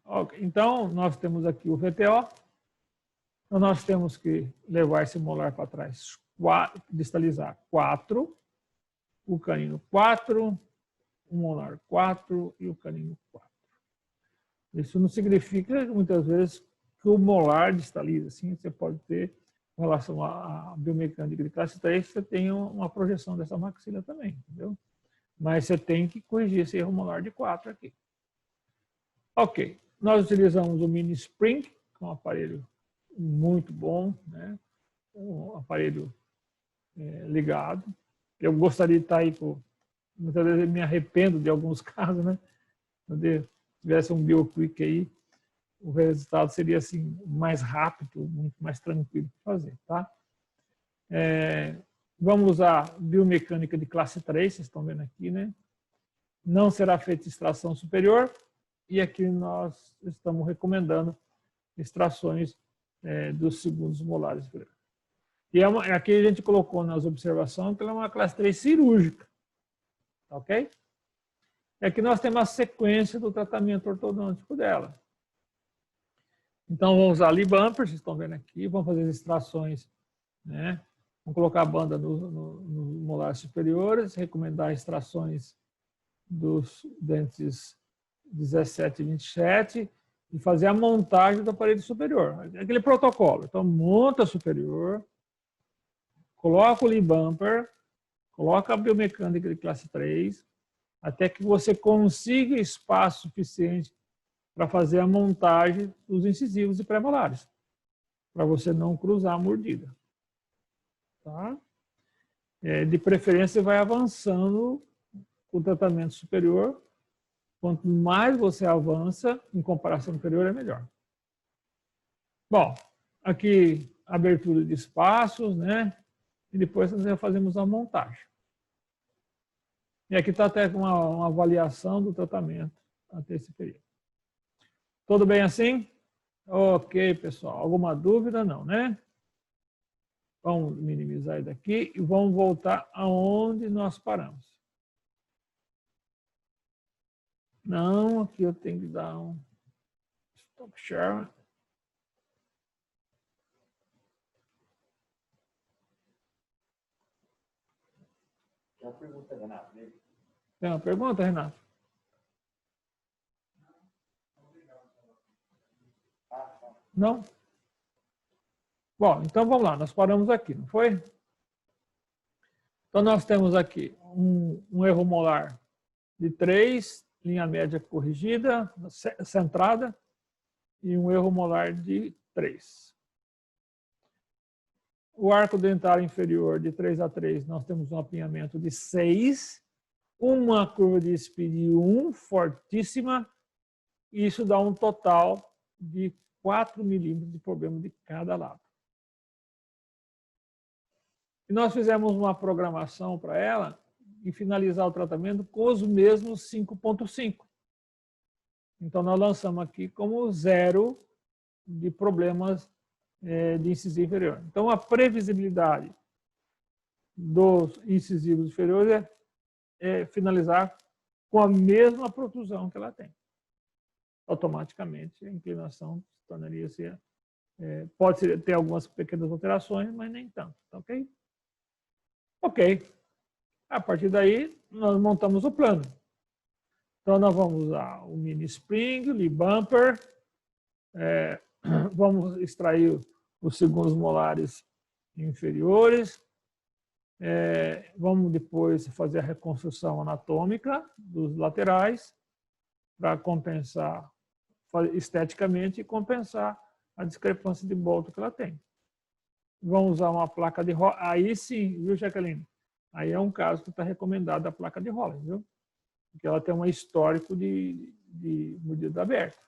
Okay. Então, nós temos aqui o VTO. Então, nós temos que levar esse molar para trás, distalizar 4, o canino 4, o molar 4 e o canino 4. Isso não significa, muitas vezes, que o molar distaliza. Assim, você pode ter, em relação à biomecânica de classe 3, você tem uma projeção dessa maxila também, entendeu? Mas você tem que corrigir esse erro molar de 4 aqui. Ok. Nós utilizamos o Mini Spring, que é um aparelho muito bom, né? Um aparelho ligado. Eu gostaria de estar aí, muitas vezes eu me arrependo de alguns casos, né? Se tivesse um BioQuick aí, o resultado seria assim, mais rápido, muito mais tranquilo de fazer, tá? Vamos usar biomecânica de classe 3, vocês estão vendo aqui, né? Não será feita extração superior, e aqui nós estamos recomendando extrações dos segundos molares. E aqui a gente colocou nas observações que ela é uma classe 3 cirúrgica, ok? E aqui nós temos a sequência do tratamento ortodôntico dela. Então, vamos usar Libumper, vocês estão vendo aqui, vamos fazer as extrações, né? Vamos colocar a banda nos molares superiores, recomendar extrações dos dentes 17 e 27 e fazer a montagem do aparelho superior. Aquele protocolo. Então, monta superior, coloca o Libumper, coloca a biomecânica de classe 3, até que você consiga espaço suficiente para fazer a montagem dos incisivos e pré-molares, para você não cruzar a mordida. Tá? De preferência, você vai avançando o tratamento superior. Quanto mais você avança, em comparação inferior, é melhor. Bom, aqui abertura de espaços, né? E depois nós fazemos a montagem. E aqui está até uma avaliação do tratamento até esse período. Tudo bem assim? Ok, pessoal. Alguma dúvida? Não, né? Vamos minimizar isso daqui e vamos voltar aonde nós paramos. Não, aqui eu tenho que dar um stop share. Tem uma pergunta, Renato. Tem uma pergunta, Renato? Não? Bom, então vamos lá, nós paramos aqui, não foi? Então nós temos aqui um erro molar de 3, linha média corrigida, centrada, e um erro molar de 3. O arco dentário inferior de 3 a 3, nós temos um apinhamento de 6, uma curva de SPI de 1, fortíssima, e isso dá um total de 4 milímetros de problema de cada lado. E nós fizemos uma programação para ela e finalizar o tratamento com os mesmos 5,5. Então, nós lançamos aqui como 0 de problemas de incisivo inferior. Então, a previsibilidade dos incisivos inferiores é finalizar com a mesma protrusão que ela tem. Automaticamente, a inclinação se tornaria-se... pode ter algumas pequenas alterações, mas nem tanto, tá ok? Ok. A partir daí, nós montamos o plano. Então, nós vamos usar o Mini Spring, o Libumper, vamos extrair os segundos molares inferiores, vamos depois fazer a reconstrução anatômica dos laterais para compensar esteticamente e compensar a discrepância de bolto que ela tem. Vamos usar uma placa de Holland. Aí sim, viu, Jacqueline? Aí é um caso que está recomendado a placa de Holland, viu? Porque ela tem um histórico de mordida aberta.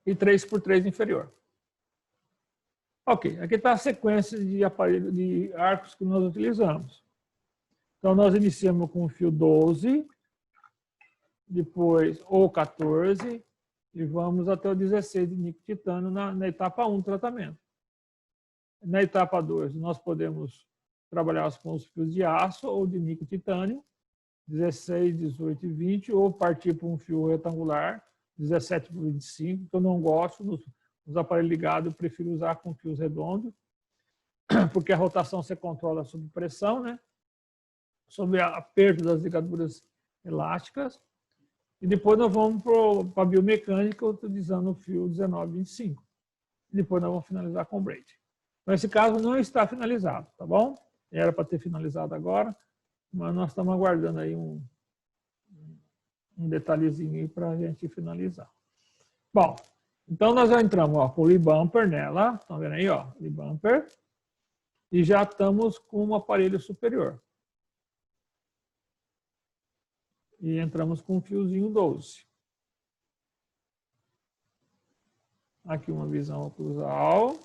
E 3x3 inferior. Ok, aqui está a sequência de aparelho de arcos que nós utilizamos. Então, nós iniciamos com o fio 12, depois o 14 e vamos até o 16 de níquel titânio na etapa 1 do tratamento. Na etapa 2, nós podemos trabalhar com os fios de aço ou de níquel titânio, 16, 18 e 20, ou partir para um fio retangular, 17 por 25, que eu não gosto nos aparelhos ligados, eu prefiro usar com fios redondos, porque a rotação você controla sob pressão, né? Sob aperto das ligaduras elásticas. E depois nós vamos para a biomecânica utilizando o fio 1925. Depois nós vamos finalizar com o braid. Nesse caso não está finalizado, tá bom? Era para ter finalizado agora, mas nós estamos aguardando aí um detalhezinho para a gente finalizar. Bom, então nós já entramos com o Li-Bumper nela, estão vendo aí, ó, Li-Bumper, e já estamos com o aparelho superior. E entramos com um fiozinho 12. Aqui uma visão oclusal.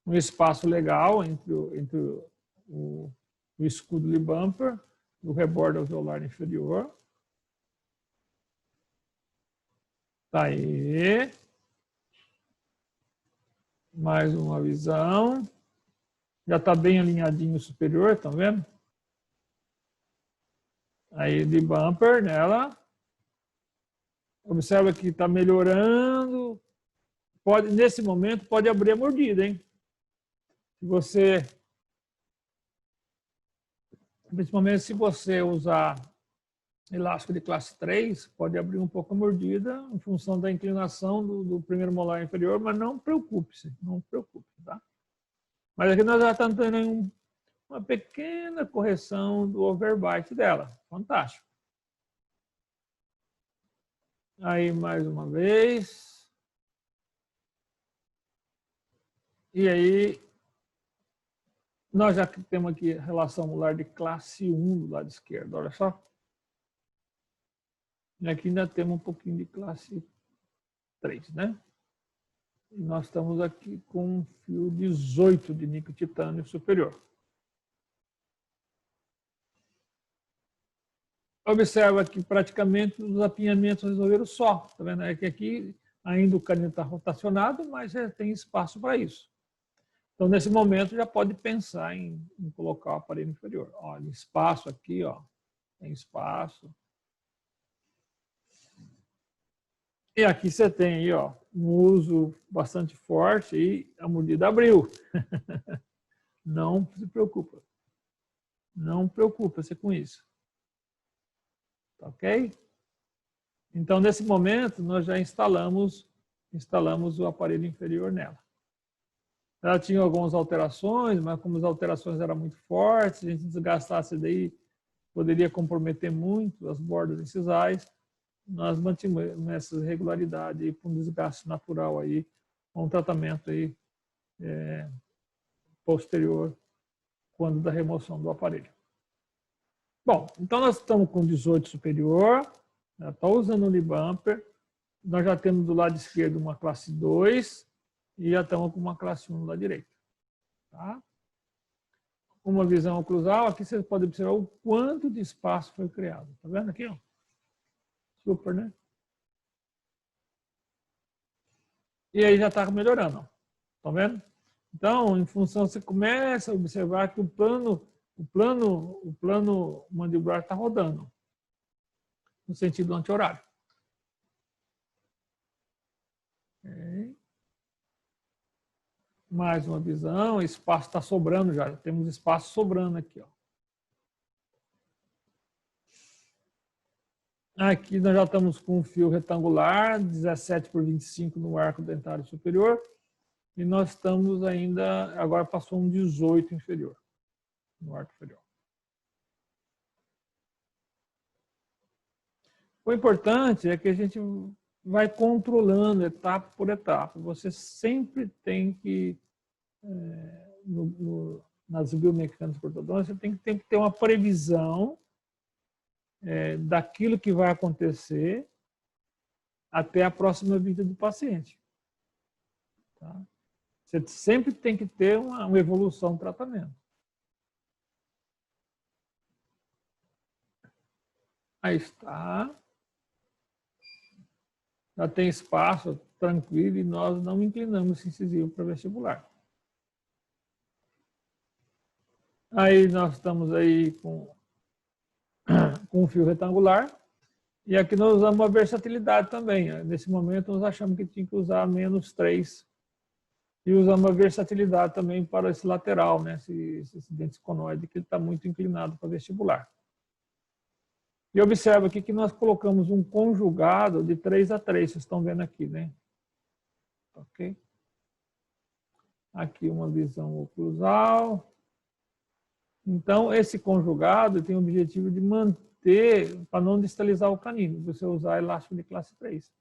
Um espaço legal entre o escudo Li-Bumper e o rebordo alveolar inferior. Tá aí. Mais uma visão. Já está bem alinhadinho o superior, estão vendo? Aí Li-Bumper nela. Observa que está melhorando. Nesse momento pode abrir a mordida, hein? Principalmente se você usar elástico de classe 3, pode abrir um pouco a mordida em função da inclinação do primeiro molar inferior, mas não preocupe-se, tá? Mas aqui nós já estamos tendo uma pequena correção do overbite dela. Fantástico. Aí, mais uma vez. E aí, nós já temos aqui relação molar de classe 1 do lado esquerdo, olha só. E aqui ainda temos um pouquinho de classe 3, né? E nós estamos aqui com um fio 18 de níquel titânio superior. Observa que praticamente os apinhamentos resolveram só. Tá vendo? É que aqui ainda o canino está rotacionado, mas tem espaço para isso. Então, nesse momento, já pode pensar em colocar o aparelho inferior. Olha, espaço aqui, ó, tem espaço. E aqui você tem aí, ó, um uso bastante forte e a mordida abriu. Não se preocupa. Não preocupa-se com isso. Tá ok? Então, nesse momento, nós já instalamos o aparelho inferior nela. Ela tinha algumas alterações, mas como as alterações eram muito fortes, se a gente desgastasse daí, poderia comprometer muito as bordas incisais. Nós mantivemos essa irregularidade para um desgaste natural aí, com um tratamento aí, posterior, quando da remoção do aparelho. Bom, então nós estamos com 18 superior, está usando o Li-Bumper, nós já temos do lado esquerdo uma classe 2 e já estamos com uma classe 1 do lado direito. Tá? Uma visão oclusal, aqui você pode observar o quanto de espaço foi criado. Está vendo aqui? Ó? Super, né? E aí já está melhorando. Está vendo? Então, em função, você começa a observar que o plano mandibular está rodando no sentido anti-horário. Okay. Mais uma visão, espaço está sobrando já temos espaço sobrando aqui. Ó. Aqui nós já estamos com um fio retangular, 17 por 25 no arco dentário superior, e nós estamos ainda, agora passou um 18 inferior, no arco inferior. O importante é que a gente vai controlando etapa por etapa. Você sempre tem que, nas biomecânicas ortodônticas, você tem que ter uma previsão daquilo que vai acontecer até a próxima vida do paciente. Tá? Você sempre tem que ter uma evolução do tratamento. Aí está. Já tem espaço tranquilo e nós não inclinamos esse incisivo para vestibular. Aí nós estamos aí com um fio retangular. E aqui nós usamos a versatilidade também. Nesse momento nós achamos que tinha que usar -3. E usamos a versatilidade também para esse lateral, né? esse dente conoide, que ele está muito inclinado para vestibular. E observa aqui que nós colocamos um conjugado de 3 a 3, vocês estão vendo aqui, né? Ok? Aqui uma visão oclusal. Então, esse conjugado tem o objetivo de manter, para não distalizar o canino, você usar elástico de classe 3.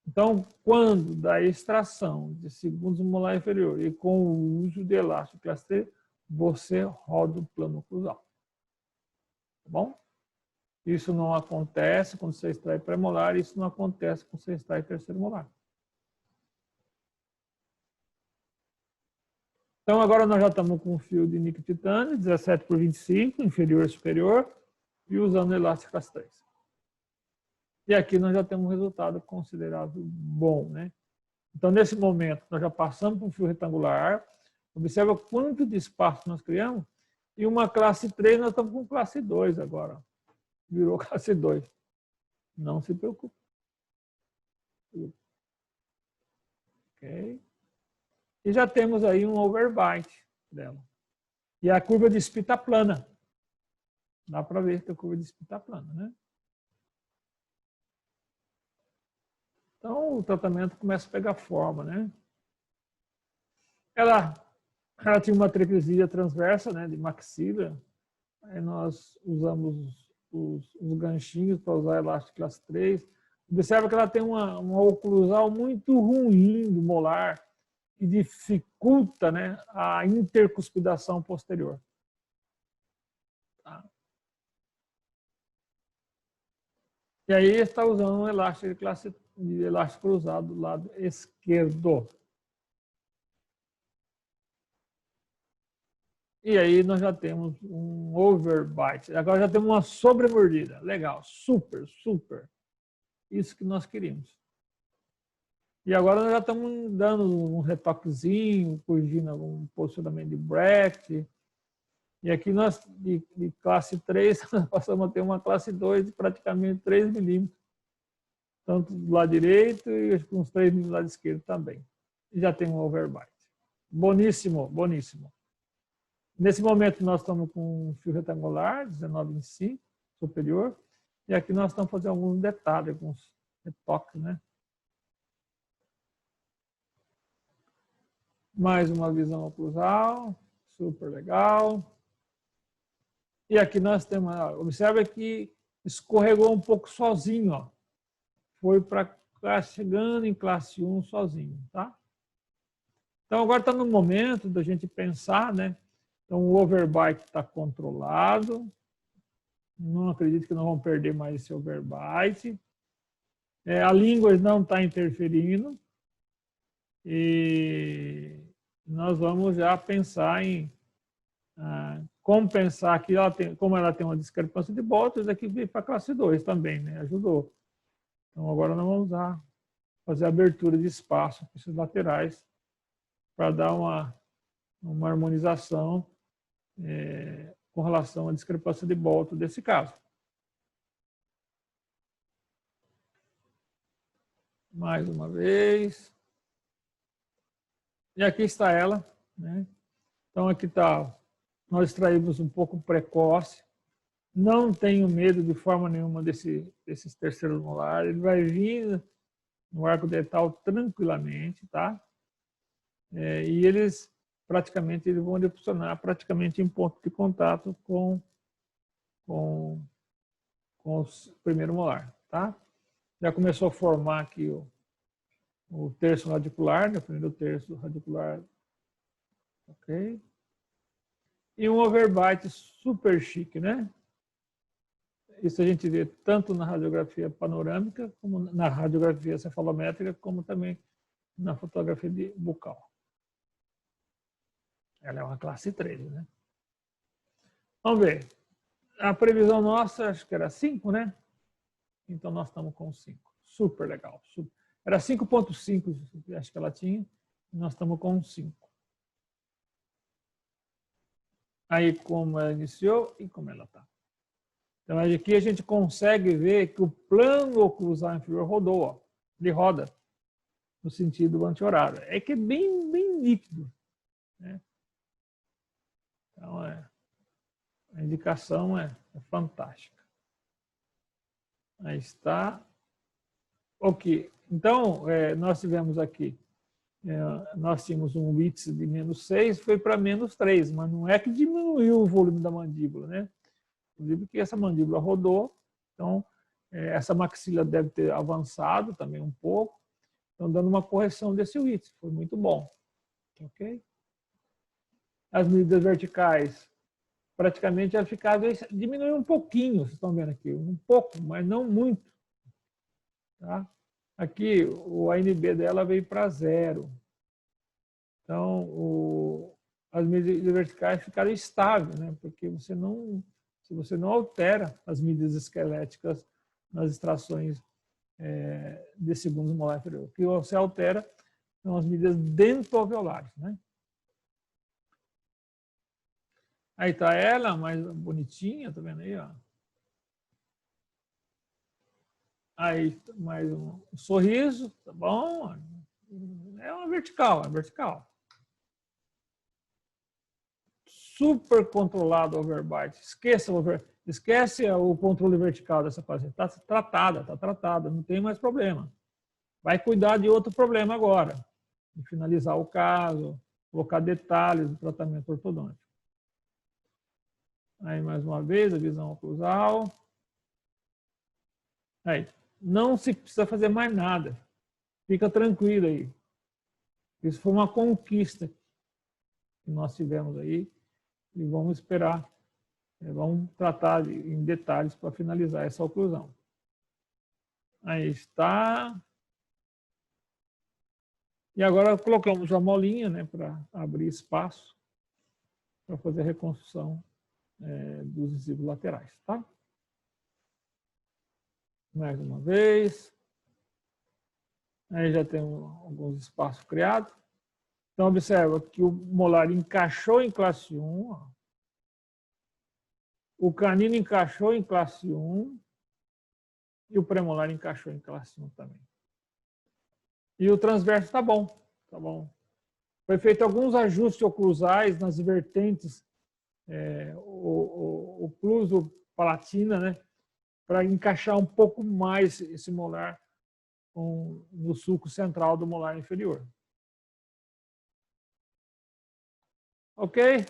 Então, quando da extração de segundos molar inferior e com o uso de elástico de classe 3, você roda o plano oclusal. Tá bom? Isso não acontece quando você extrai pré-molar, isso não acontece quando você extrai terceiro molar. Então, agora nós já estamos com um fio de níquel titânio, 17 por 25, inferior e superior, e usando elástico classe 3. E aqui nós já temos um resultado considerável bom, né? Então, nesse momento, nós já passamos por um fio retangular. Observa quanto de espaço nós criamos. E uma classe 3, nós estamos com classe 2 agora. Virou classe 2. Não se preocupe. Ok. E já temos aí um overbite dela. E a curva de Spee está plana. Dá para ver que a curva de Spee está plana, né? Então, o tratamento começa a pegar forma, né? Ela tinha uma triclisia transversa, né, de maxila. Aí nós usamos os ganchinhos para usar elástico classe 3. Observa que ela tem uma oclusal muito ruim do molar, que dificulta, né, a intercuspidação posterior. Tá? E aí está usando um elástico de elástico cruzado do lado esquerdo. E aí nós já temos um overbite. Agora já temos uma sobremordida. Legal, super, super. Isso que nós queríamos. E agora nós já estamos dando um retoquezinho, corrigindo algum posicionamento de bracket. E aqui nós, de classe 3, nós passamos a ter uma classe 2 de praticamente 3 milímetros. Tanto do lado direito e uns 3 milímetros do lado esquerdo também. E já tem um overbite. Boníssimo, boníssimo. Nesse momento nós estamos com um fio retangular, 19,25, superior. E aqui nós estamos fazendo alguns detalhes, alguns retoques, né? Mais uma visão oclusal, super legal. E aqui nós temos, observa que escorregou um pouco sozinho, ó. Foi para chegando em classe 1 sozinho, tá? Então agora está no momento da gente pensar, né? Então o overbite está controlado. Não acredito que não vamos perder mais esse overbite. A língua não está interferindo. E nós vamos já pensar em compensar que como ela tem uma discrepância de Boltzmann, isso aqui veio para a classe 2 também, né? Ajudou. Então agora nós vamos fazer abertura de espaço para esses laterais para dar uma harmonização com relação à discrepância de Boltzmann desse caso. Mais uma vez. E aqui está ela, né? Então aqui está, nós extraímos um pouco precoce. Não tenho medo de forma nenhuma desses terceiros molares. Ele vai vir no arco dental tranquilamente, tá? E eles praticamente vão deposicionar praticamente em ponto de contato com o primeiro molar, tá? Já começou a formar aqui o terço radicular, né? O primeiro terço radicular, ok? E um overbite super chique, né? Isso a gente vê tanto na radiografia panorâmica, como na radiografia cefalométrica, como também na fotografia bucal. Ela é uma classe 3, né? Vamos ver. A previsão nossa, acho que era 5, né? Então, nós estamos com 5. Super legal. Era 5,5, acho que ela tinha. Nós estamos com 5. Aí, como ela iniciou e como ela está. Então, aqui a gente consegue ver que o plano oclusal inferior rodou. Ó. Ele roda no sentido anti-horário. É que é bem nítido. Né? Então, a indicação é fantástica. Aí está. Ok. Então, nós tivemos aqui, nós tínhamos um WITS de -6, foi para -3, mas não é que diminuiu o volume da mandíbula, né? Inclusive que essa mandíbula rodou, então essa maxila deve ter avançado também um pouco, então dando uma correção desse WITS, foi muito bom. Ok? As medidas verticais, praticamente ela ficava, diminuiu um pouquinho, vocês estão vendo aqui, um pouco, mas não muito. Tá? Aqui, o ANB dela veio para 0. Então, as medidas verticais ficaram estáveis, né? Porque se você não altera as medidas esqueléticas nas extrações de segundos molar inferior, o que você altera são as medidas dento-alveolares, né? Aí está ela, mais bonitinha, tá vendo aí, ó? Aí, mais um sorriso, tá bom? É uma vertical, é vertical. Super controlado o overbite. Esquece o controle vertical dessa paciente. Está tratada, não tem mais problema. Vai cuidar de outro problema agora. De finalizar o caso, colocar detalhes do tratamento ortodôntico. Aí, mais uma vez, a visão oclusal. Aí, não se precisa fazer mais nada. Fica tranquilo aí. Isso foi uma conquista que nós tivemos aí e vamos esperar, vamos tratar em detalhes para finalizar essa oclusão. Aí está. E agora colocamos a molinha, né, para abrir espaço para fazer a reconstrução dos incisivos laterais, tá? Mais uma vez. Aí já tem alguns espaços criados. Então, observa que o molar encaixou em classe 1. Ó. O canino encaixou em classe 1. E o premolar encaixou em classe 1 também. E o transverso está bom. Tá bom. Foi feito alguns ajustes oclusais nas vertentes ocluso-palatina, né? Para encaixar um pouco mais esse molar no sulco central do molar inferior. Ok?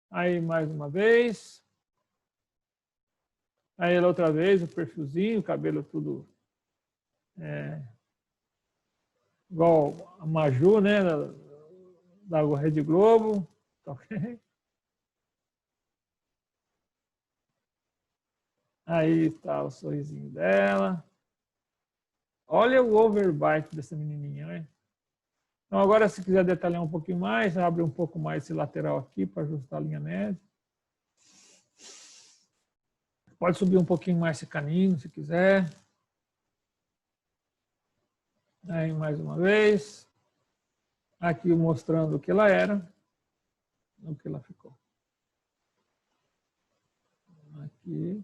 Aí, mais uma vez. Aí, outra vez, o perfilzinho, o cabelo tudo igual a Maju, né? Da Rede Globo. Ok? Aí está o sorrisinho dela. Olha o overbite dessa menininha, né? Então, agora, se quiser detalhar um pouquinho mais, abre um pouco mais esse lateral aqui para ajustar a linha média. Pode subir um pouquinho mais esse canino, se quiser. Aí, mais uma vez. Aqui mostrando o que ela era, o que ela ficou. Aqui.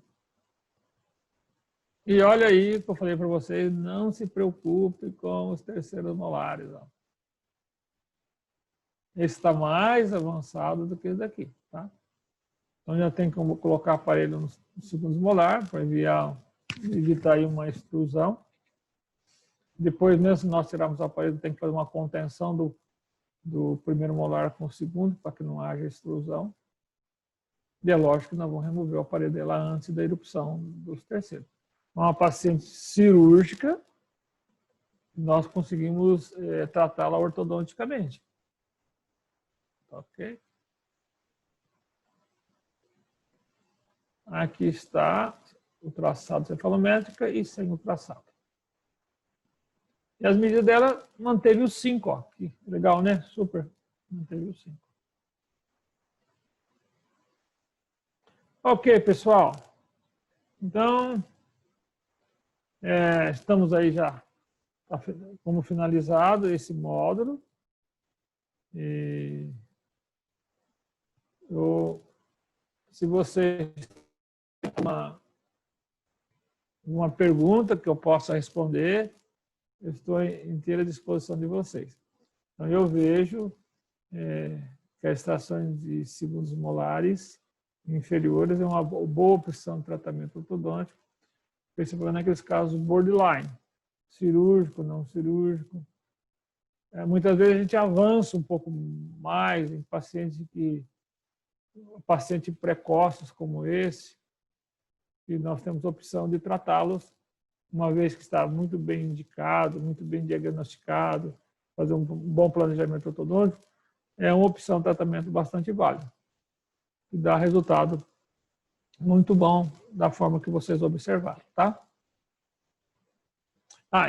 E olha aí, que eu falei para vocês, não se preocupe com os terceiros molares. Ó. Esse está mais avançado do que esse daqui, tá? Então já tem como colocar aparelho nos segundos molar para evitar aí uma extrusão. Depois, mesmo se nós tirarmos o aparelho, tem que fazer uma contenção do primeiro molar com o segundo, para que não haja extrusão. E é lógico que nós vamos remover o aparelho dela antes da erupção dos terceiros. Uma paciente cirúrgica, nós conseguimos tratá-la ortodonticamente. Ok? Aqui está o traçado cefalométrica e sem o traçado. E as medidas dela manteve os 5, ó. Que legal, né? Super. Manteve os 5. Ok, pessoal. Então, estamos aí já como finalizado esse módulo. E se você tem uma pergunta que eu possa responder, eu estou em inteira disposição de vocês. Então, eu vejo que a extração de segundos molares inferiores é uma boa opção de tratamento ortodôntico, principalmente naqueles casos borderline, cirúrgico, não cirúrgico. Muitas vezes a gente avança um pouco mais em pacientes precoces como esse, e nós temos a opção de tratá-los, uma vez que está muito bem indicado, muito bem diagnosticado, fazer um bom planejamento ortodôntico, é uma opção de tratamento bastante válida, e dá resultado muito bom da forma que vocês observaram, tá?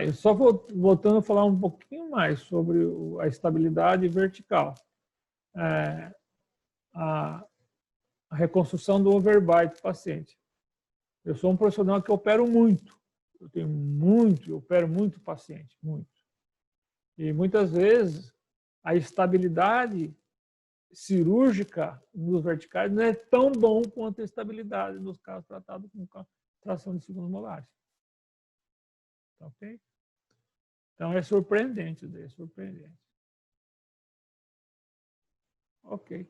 Eu só voltando a falar um pouquinho mais sobre a estabilidade vertical. A reconstrução do overbite do paciente. Eu sou um profissional que opero muito. Eu opero muito paciente, muito. E muitas vezes a estabilidade cirúrgica nos verticais não é tão bom quanto a estabilidade nos casos tratados com tração de segundos molares. Ok? Então é surpreendente, é surpreendente. Ok.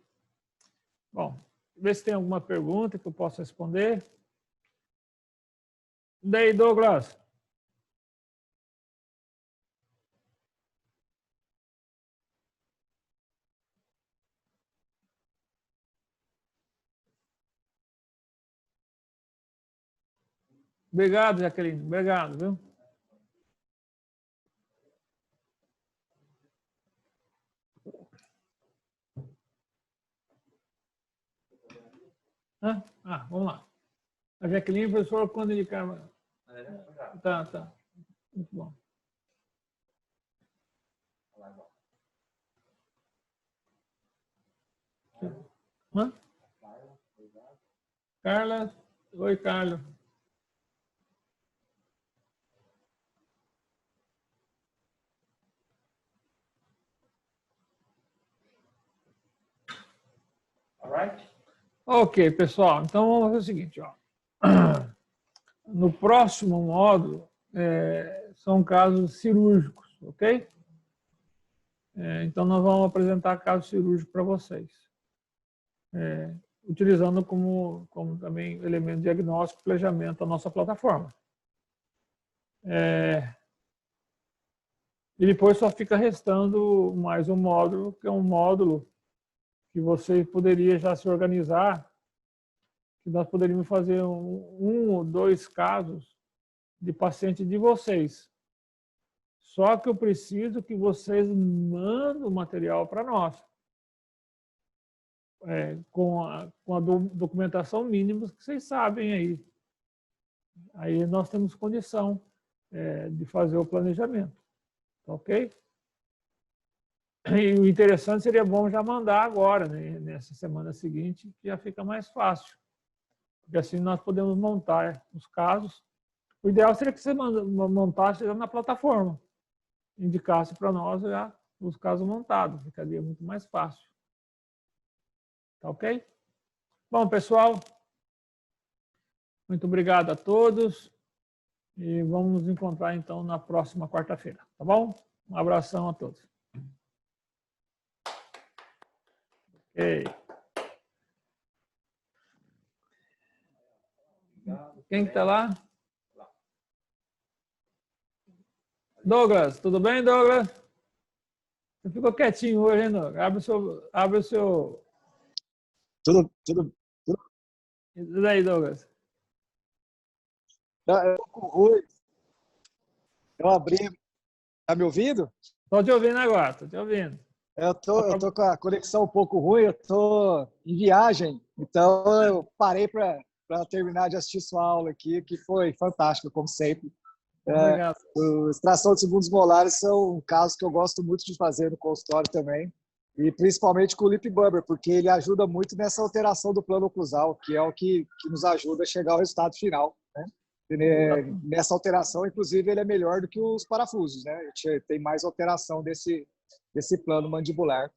Bom, ver se tem alguma pergunta que eu possa responder. Daí, Douglas. Obrigado, Jaqueline. Obrigado, viu? Vamos lá. A Jaqueline, professor, quando ele cai... Tá. Muito bom. Carla. Oi, Carla. Ok, pessoal. Então, vamos fazer o seguinte. Ó. No próximo módulo, são casos cirúrgicos, ok? Então, nós vamos apresentar casos cirúrgicos para vocês. Utilizando como também elemento diagnóstico e planejamento a nossa plataforma. E depois só fica restando mais um módulo, que é um módulo que você poderia já se organizar, que nós poderíamos fazer um ou dois casos de paciente de vocês. Só que eu preciso que vocês mandem o material para nós. Com a documentação mínima que vocês sabem aí. Aí nós temos condição de fazer o planejamento. Ok? E o interessante seria bom já mandar agora, né, nessa semana seguinte, que já fica mais fácil. Porque assim nós podemos montar os casos. O ideal seria que você montasse já na plataforma. Indicasse para nós já os casos montados. Ficaria muito mais fácil. Tá ok? Bom, pessoal, muito obrigado a todos e vamos nos encontrar então na próxima quarta-feira, tá bom? Um abração a todos. Ok. Quem que está lá? Douglas, tudo bem, Douglas? Você ficou quietinho hoje, hein, Douglas? Abre o seu... Tudo. E daí, Douglas? Eu tô com ruim. Eu abri. Tá me ouvindo? Estou te ouvindo agora, estou te ouvindo. Eu tô com a conexão um pouco ruim, eu tô em viagem, então eu parei para terminar de assistir sua aula aqui, que foi fantástica, como sempre. Obrigado. Extração de segundos molares são um caso que eu gosto muito de fazer no consultório também. E principalmente com o Lip Bummer, porque ele ajuda muito nessa alteração do plano oclusal, que é o que nos ajuda a chegar ao resultado final, né? Nessa alteração, inclusive, ele é melhor do que os parafusos, né? A gente tem mais alteração desse plano mandibular.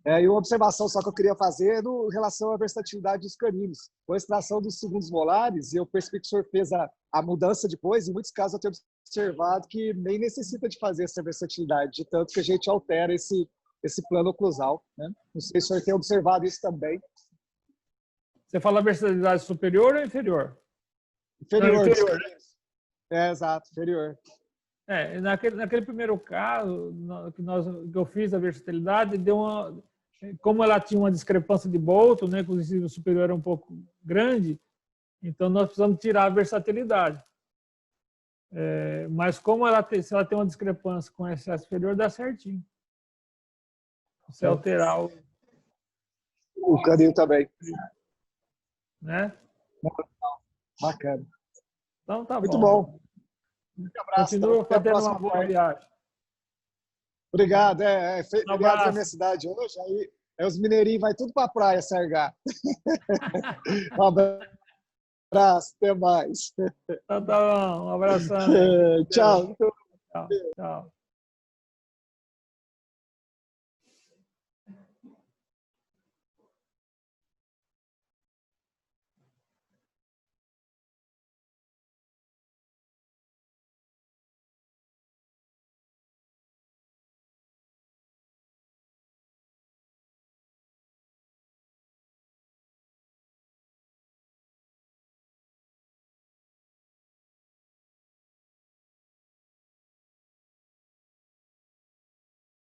E uma observação só que eu queria fazer em relação à versatilidade dos caninos. Com a extração dos segundos molares, eu percebi que o senhor fez a mudança depois. Em muitos casos, eu tenho observado que nem necessita de fazer essa versatilidade, de tanto que a gente altera esse plano oclusal, né? Não sei se o senhor tem observado isso também. Você fala versatilidade superior ou inferior? Inferior. Não, inferior. Exato, inferior. Naquele primeiro caso que eu fiz a versatilidade, como ela tinha uma discrepância de Bolton, né, que o incisivo superior era um pouco grande, então nós precisamos tirar a versatilidade. Mas se ela tem uma discrepância com o excesso inferior, dá certinho. Você alterar o canil também. Né? Bacana. Então tá Muito bom. bom. Muito abraço. Continua fazendo uma boa viagem. Obrigado. Feriado na minha abraço. cidade hoje, aí os mineirinhos vai tudo para a praia sargar. Um abraço, até mais. Então tá bom, um abração. Tchau. Tchau.